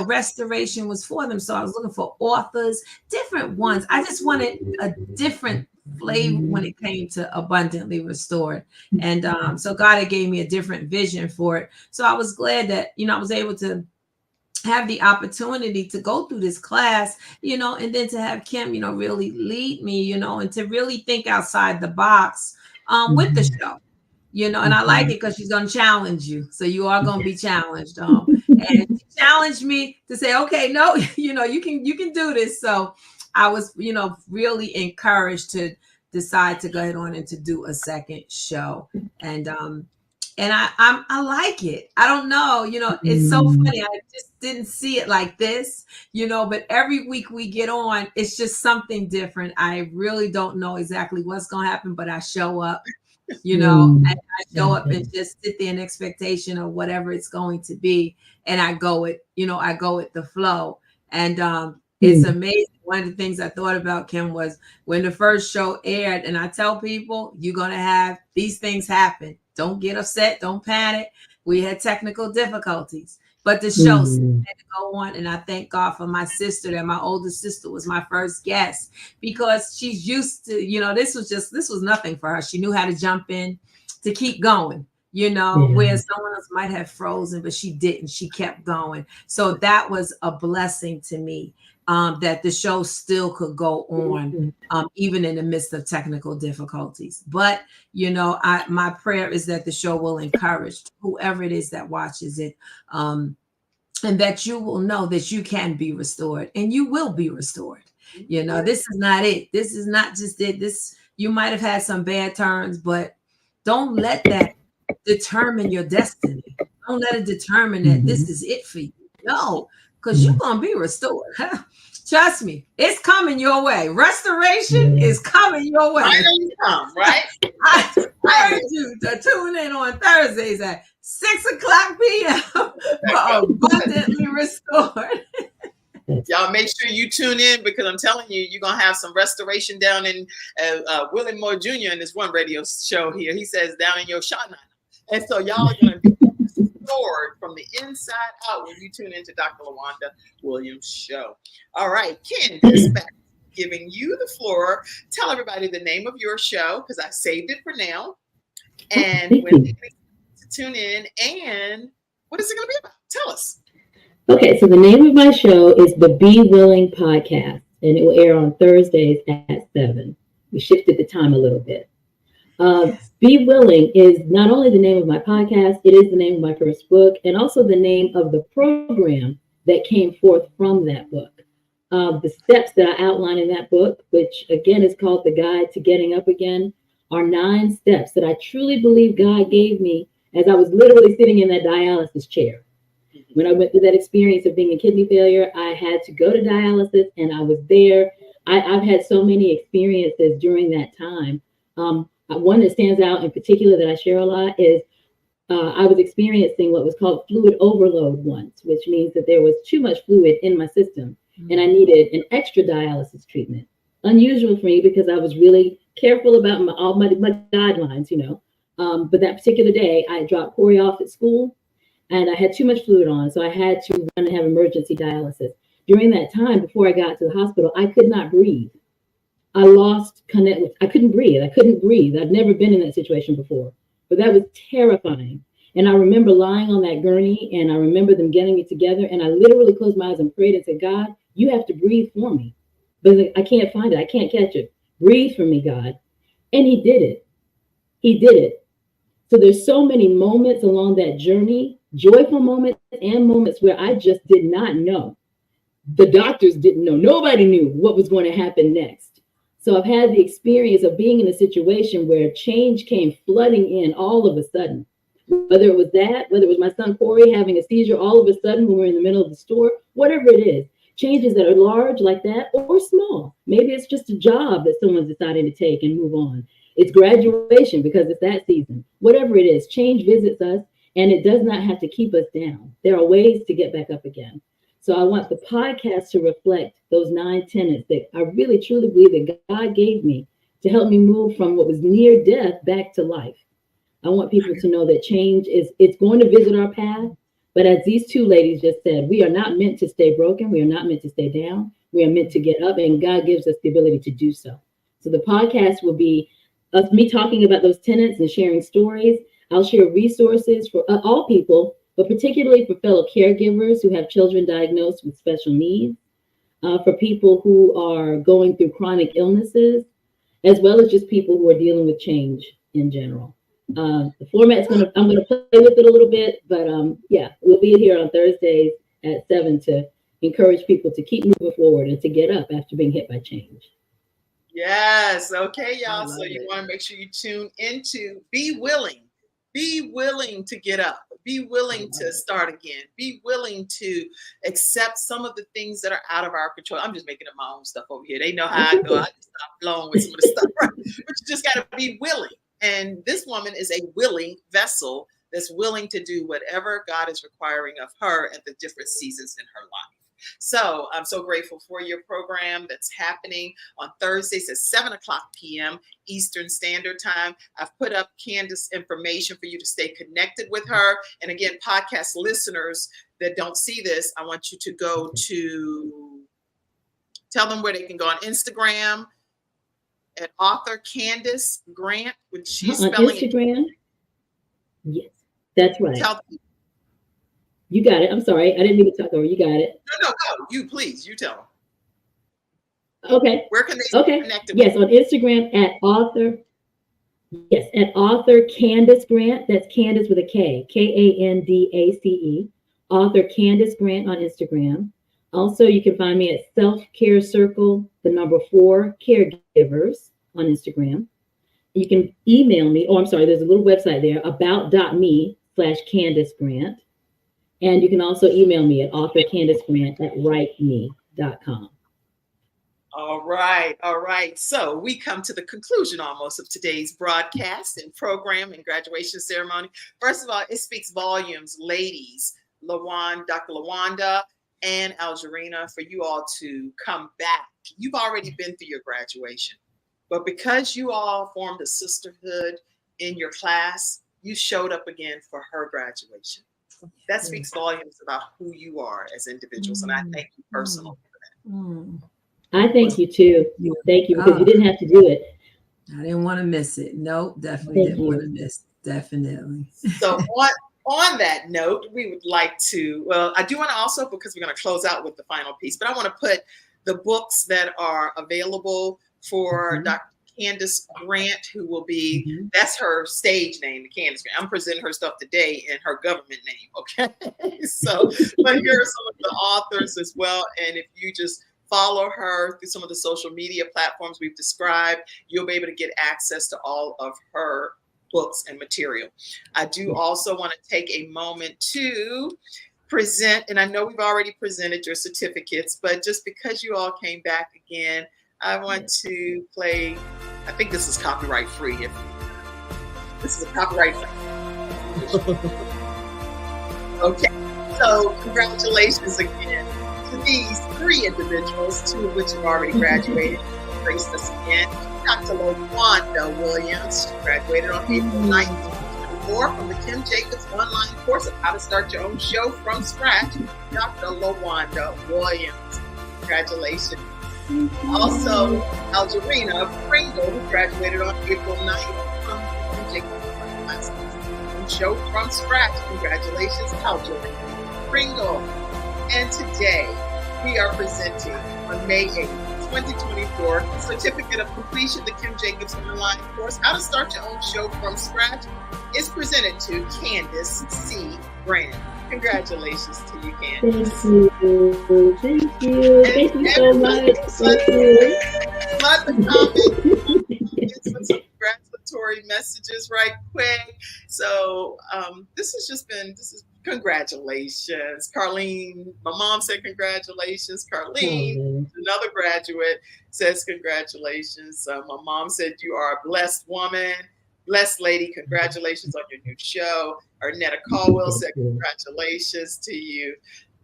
restoration was for them. So I was looking for authors, different ones. I just wanted a different flavor when it came to Abundantly Restored. And so God had gave me a different vision for it. So I was glad that, I was able to have the opportunity to go through this class, and then to have Kim, really lead me, and to really think outside the box with the show. you know, and I like it because she's going to challenge you. So you are going to be challenged. And she challenged me to say, okay, no, you know, you can do this. So I was, you know, really encouraged to decide to go ahead on and to do a second show. And I like it. I don't know, you know, it's so funny. I just didn't see it like this, you know, but every week we get on, it's just something different. I really don't know exactly what's going to happen, but I show up, you know, and I show up and just sit there in expectation of whatever it's going to be. And I go with, you know, I go with the flow. And it's amazing. One of the things I thought about, Kim, was when the first show aired, and I tell people, you're going to have these things happen. Don't get upset. Don't panic. We had technical difficulties, but the show had to go on. And I thank God for my sister, that my older sister was my first guest, because she's used to, you know, this was nothing for her. She knew how to jump in to keep going, you know, where someone else might have frozen, but she didn't. She kept going. So that was a blessing to me, that the show still could go on, even in the midst of technical difficulties. But, you know, my prayer is that the show will encourage whoever it is that watches it, and that you will know that you can be restored, and you will be restored. You know, this is not it. This is not just it. You might have had some bad turns, but don't let that determine your destiny. Don't let it determine that this is it for you. No, because you're going to be restored. Trust me, it's coming your way. Restoration is coming your way. Right on you come, right? I urge you to tune in on Thursdays at 6:00 p.m. for Abundantly Restored. Y'all make sure you tune in, because I'm telling you, you're going to have some restoration down in Willie Moore Jr. in this one radio show here. He says down in your shana. And so y'all are going to be restored from the inside out when you tune into Dr. LaWanda Williams' show. All right, Kandace, back giving you the floor. Tell everybody the name of your show, because I saved it for now. And when they to tune in, and what is it going to be about? Tell us. Okay, so the name of my show is the Be Willing Podcast, and it will air on Thursdays at 7. We shifted the time a little bit. Be Willing is not only the name of my podcast, it is the name of my first book, and also the name of the program that came forth from that book. The steps that I outline in that book, which again is called The Guide to Getting Up Again, are 9 steps that I truly believe God gave me as I was literally sitting in that dialysis chair. When I went through that experience of being a kidney failure, I had to go to dialysis, and I was there. I've had so many experiences during that time. One that stands out in particular that I share a lot is I was experiencing what was called fluid overload once, which means that there was too much fluid in my system, and I needed an extra dialysis treatment. Unusual for me, because I was really careful about all my guidelines, you know. But that particular day, I dropped Corey off at school, and I had too much fluid on, so I had to run and have emergency dialysis. During that time, before I got to the hospital, I could not breathe. I lost connect. I couldn't breathe. I'd never been in that situation before, but that was terrifying. And I remember lying on that gurney, and I remember them getting me together, and I literally closed my eyes and prayed and said, God, you have to breathe for me, but I can't find it. I can't catch it. Breathe for me, God. And he did it. He did it. So there's so many moments along that journey, joyful moments and moments where I just did not know. The doctors didn't know. Nobody knew what was going to happen next. So I've had the experience of being in a situation where change came flooding in all of a sudden. Whether it was that, whether it was my son Corey having a seizure all of a sudden when we're in the middle of the store, whatever it is, changes that are large like that or small. Maybe it's just a job that someone's deciding to take and move on. It's graduation because it's that season. Whatever it is, change visits us, and it does not have to keep us down. There are ways to get back up again. So I want the podcast to reflect those 9 tenets that I really truly believe that God gave me to help me move from what was near death back to life. I want people to know that change it's going to visit our path. But as these 2 ladies just said, we are not meant to stay broken. We are not meant to stay down. We are meant to get up, and God gives us the ability to do so. So the podcast will be me talking about those tenets and sharing stories. I'll share resources for all people, but particularly for fellow caregivers who have children diagnosed with special needs, for people who are going through chronic illnesses, as well as just people who are dealing with change in general. The format's I'm gonna play with it a little bit, but yeah, we'll be here on Thursdays at 7 to encourage people to keep moving forward and to get up after being hit by change. Yes. Okay, y'all. So you it. want to make sure you tune into Be Willing. Be willing to get up. Be willing to start again. Be willing to accept some of the things that are out of our control. I'm just making up my own stuff over here. They know how I go. I just stop flowing with some of the stuff. Right? But you just got to be willing. And this woman is a willing vessel that's willing to do whatever God is requiring of her at the different seasons in her life. So I'm so grateful for your program that's happening on Thursdays at 7 p.m. Eastern Standard Time. I've put up Kandace information for you to stay connected with her. And again, podcast listeners that don't see this, I want you to go to, tell them where they can go on Instagram at author Kandace Grant, which she's on spelling Instagram. Yes, that's right. Tell them. You got it. I'm sorry. I didn't mean to talk over. You got it. No. You please. You tell them. Okay. Where can they stay connected? Yes, on Instagram at author. Yes, at author Kandace Grant. That's Kandace with a K. Kandace. Author Kandace Grant on Instagram. Also, you can find me at Self-Care Circle, the number 4 Caregivers on Instagram. You can email me. Oh, I'm sorry. There's a little website there, about.me/Kandace Grant. And you can also email me at authorcandacgrant@writeme.com. All right. So we come to the conclusion almost of today's broadcast and program and graduation ceremony. First of all, it speaks volumes, ladies, Dr. LaWanda and Algerina, for you all to come back. You've already been through your graduation, but because you all formed a sisterhood in your class, you showed up again for her graduation. That speaks volumes about who you are as individuals. And I thank you personally for that. I thank you too. Thank you, because you didn't have to do it. I didn't want to miss it. Nope, definitely didn't want to miss it. Definitely. So on that note, we would like to, well, I do want to also, because we're going to close out with the final piece, but I want to put the books that are available for Dr. Kandace Grant, who will be, that's her stage name, the Kandace Grant. I'm presenting her stuff today in her government name, okay? So, but here are some of the authors as well. And if you just follow her through some of the social media platforms we've described, you'll be able to get access to all of her books and material. I do also want to take a moment to present, and I know we've already presented your certificates, but just because you all came back again, I want to play, I think this is copyright free. This is a copyright free. Okay, so congratulations again to these 3 individuals, 2 of which have already graduated, graced us again. Dr. LaWanda Williams, she graduated on April 9th. More from the Kim Jacobs online course of how to start your own show from scratch. Dr. LaWanda Williams, congratulations. Also, Algerina Pringle, who graduated on April 9th from Kim Jacobs online show from scratch. Congratulations, Algerina Pringle. And today we are presenting on May 8th. 2024 certificate of completion, the Kim Jacobs online course, how to start your own show from scratch, is presented to Kandace C. Grant. Congratulations to you, Kandace. Thank you so much. Thank you. Let the comments get some congratulatory messages right quick. So this is congratulations. Carlene, my mom said congratulations. Carlene, another graduate, says congratulations. My mom said you are a blessed woman, blessed lady. Congratulations on your new show. Arnetta Caldwell said congratulations to you.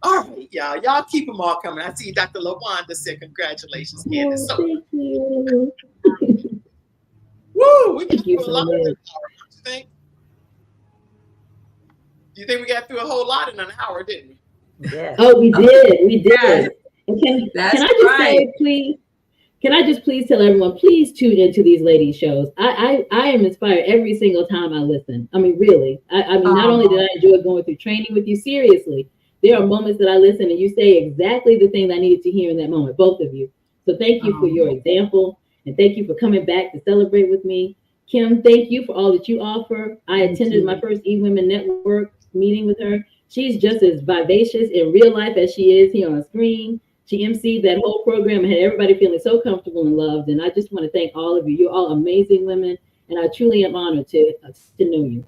All right, y'all keep them all coming. I see Dr. LaWanda said congratulations, Kandace. So, thank you. Woo! We got Thank you through a so lot. much. Don't you think? Do you think we got through a whole lot in an hour, didn't we? Yes. Oh, we did. We did. Yes. And can I just right. say, please, can I just please tell everyone, please tune into these ladies' shows. I am inspired every single time I listen. I mean, really. I mean, not only did I enjoy going through training with you, seriously, there are moments that I listen and you say exactly the thing I needed to hear in that moment, both of you. So thank you for your example, and thank you for coming back to celebrate with me. Kim, thank you for all that you offer. I attended my first eWomen Network meeting with her. She's just as vivacious in real life as she is here on screen. She emceed that whole program and had everybody feeling so comfortable and loved. And I just want to thank all of you. You're all amazing women, and I truly am honored to know you.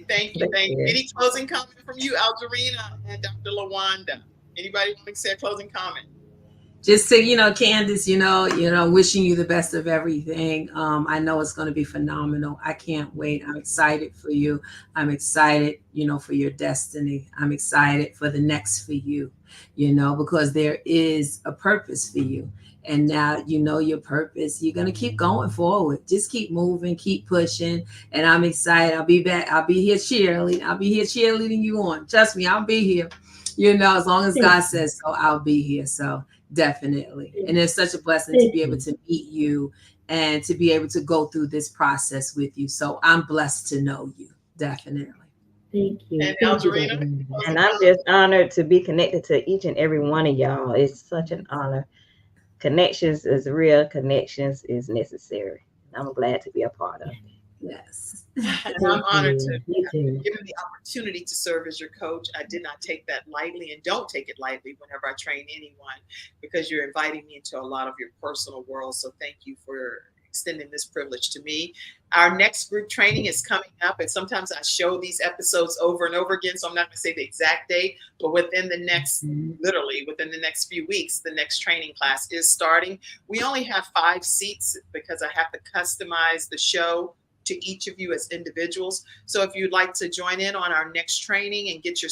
Thank you. Any closing comment from you, Algerina and Dr. LaWanda? Anybody want to say a closing comment? Just to, Kandace, wishing you the best of everything. I know it's going to be phenomenal. I can't wait. I'm excited for you. I'm excited, for your destiny. I'm excited for the next for you, because there is a purpose for you. And now you know your purpose. You're going to keep going forward. Just keep moving, keep pushing. And I'm excited. I'll be back. I'll be here cheerleading. I'll be here cheerleading you on. Trust me, I'll be here. As long as God says so, I'll be here. So definitely. And it's such a blessing to be able to meet you and to be able to go through this process with you. So I'm blessed to know you. Definitely. Thank you. And Algerina? And I'm just honored to be connected to each and every one of y'all. It's such an honor. Connections is real. Connections is necessary. I'm glad to be a part of it. Yes. And I'm honored to be given the opportunity to serve as your coach. I did not take that lightly and don't take it lightly whenever I train anyone, because you're inviting me into a lot of your personal world. So thank you for extending this privilege to me. Our next group training is coming up, and sometimes I show these episodes over and over again, so I'm not going to say the exact date, but within the next, literally within the next few weeks, the next training class is starting. We only have 5 seats because I have to customize the show to each of you as individuals. So if you'd like to join in on our next training and get your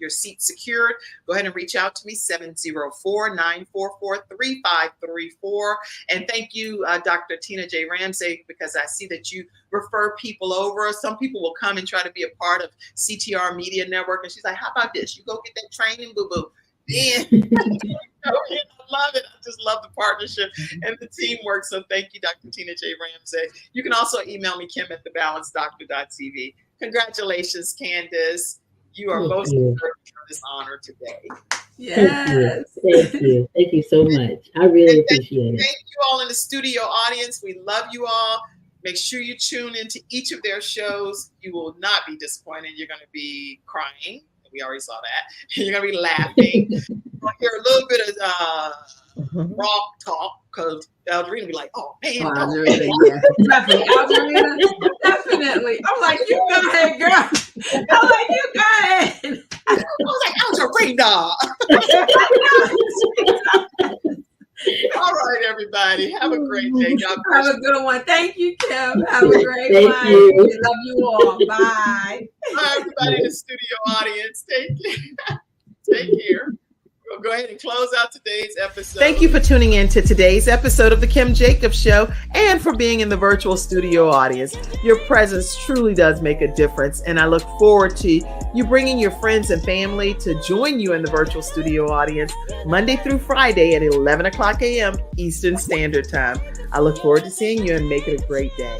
seat secured, go ahead and reach out to me, 704-944-3534. And thank you, Dr. Tina J. Ramsey, because I see that you refer people over. Some people will come and try to be a part of CTR Media Network. And she's like, how about this? You go get that training, boo-boo. And I love it. I just love the partnership and the teamwork. So thank you, Dr. Tina J. Ramsey. You can also email me, kim@thebalancedoctor.tv. Congratulations, Kandace. You are most deserving of this honor today. Yes. Thank you. Thank you so much. I really appreciate it. Thank you all in the studio audience. We love you all. Make sure you tune into each of their shows. You will not be disappointed. You're going to be crying. We already saw that. You're going to be laughing. You'll hear a little bit of rock talk, because Algerina be like, oh, man. Algerina, yeah. Definitely. Algerina, definitely. I'm like, you go ahead, girl. I'm like, you go ahead. I was like, Algerina. All right, everybody. Have a great day. Have a good one. Thank you, Kim. Have a great one. Love you all. Bye. Bye, everybody in the studio audience. Take care. We'll go ahead and close out today's episode. Thank you for tuning in to today's episode of The Kim Jacobs Show, and for being in the virtual studio audience. Your presence truly does make a difference, and I look forward to you bringing your friends and family to join you in the virtual studio audience Monday through Friday at 11 o'clock a.m. Eastern Standard Time. I look forward to seeing you, and make it a great day.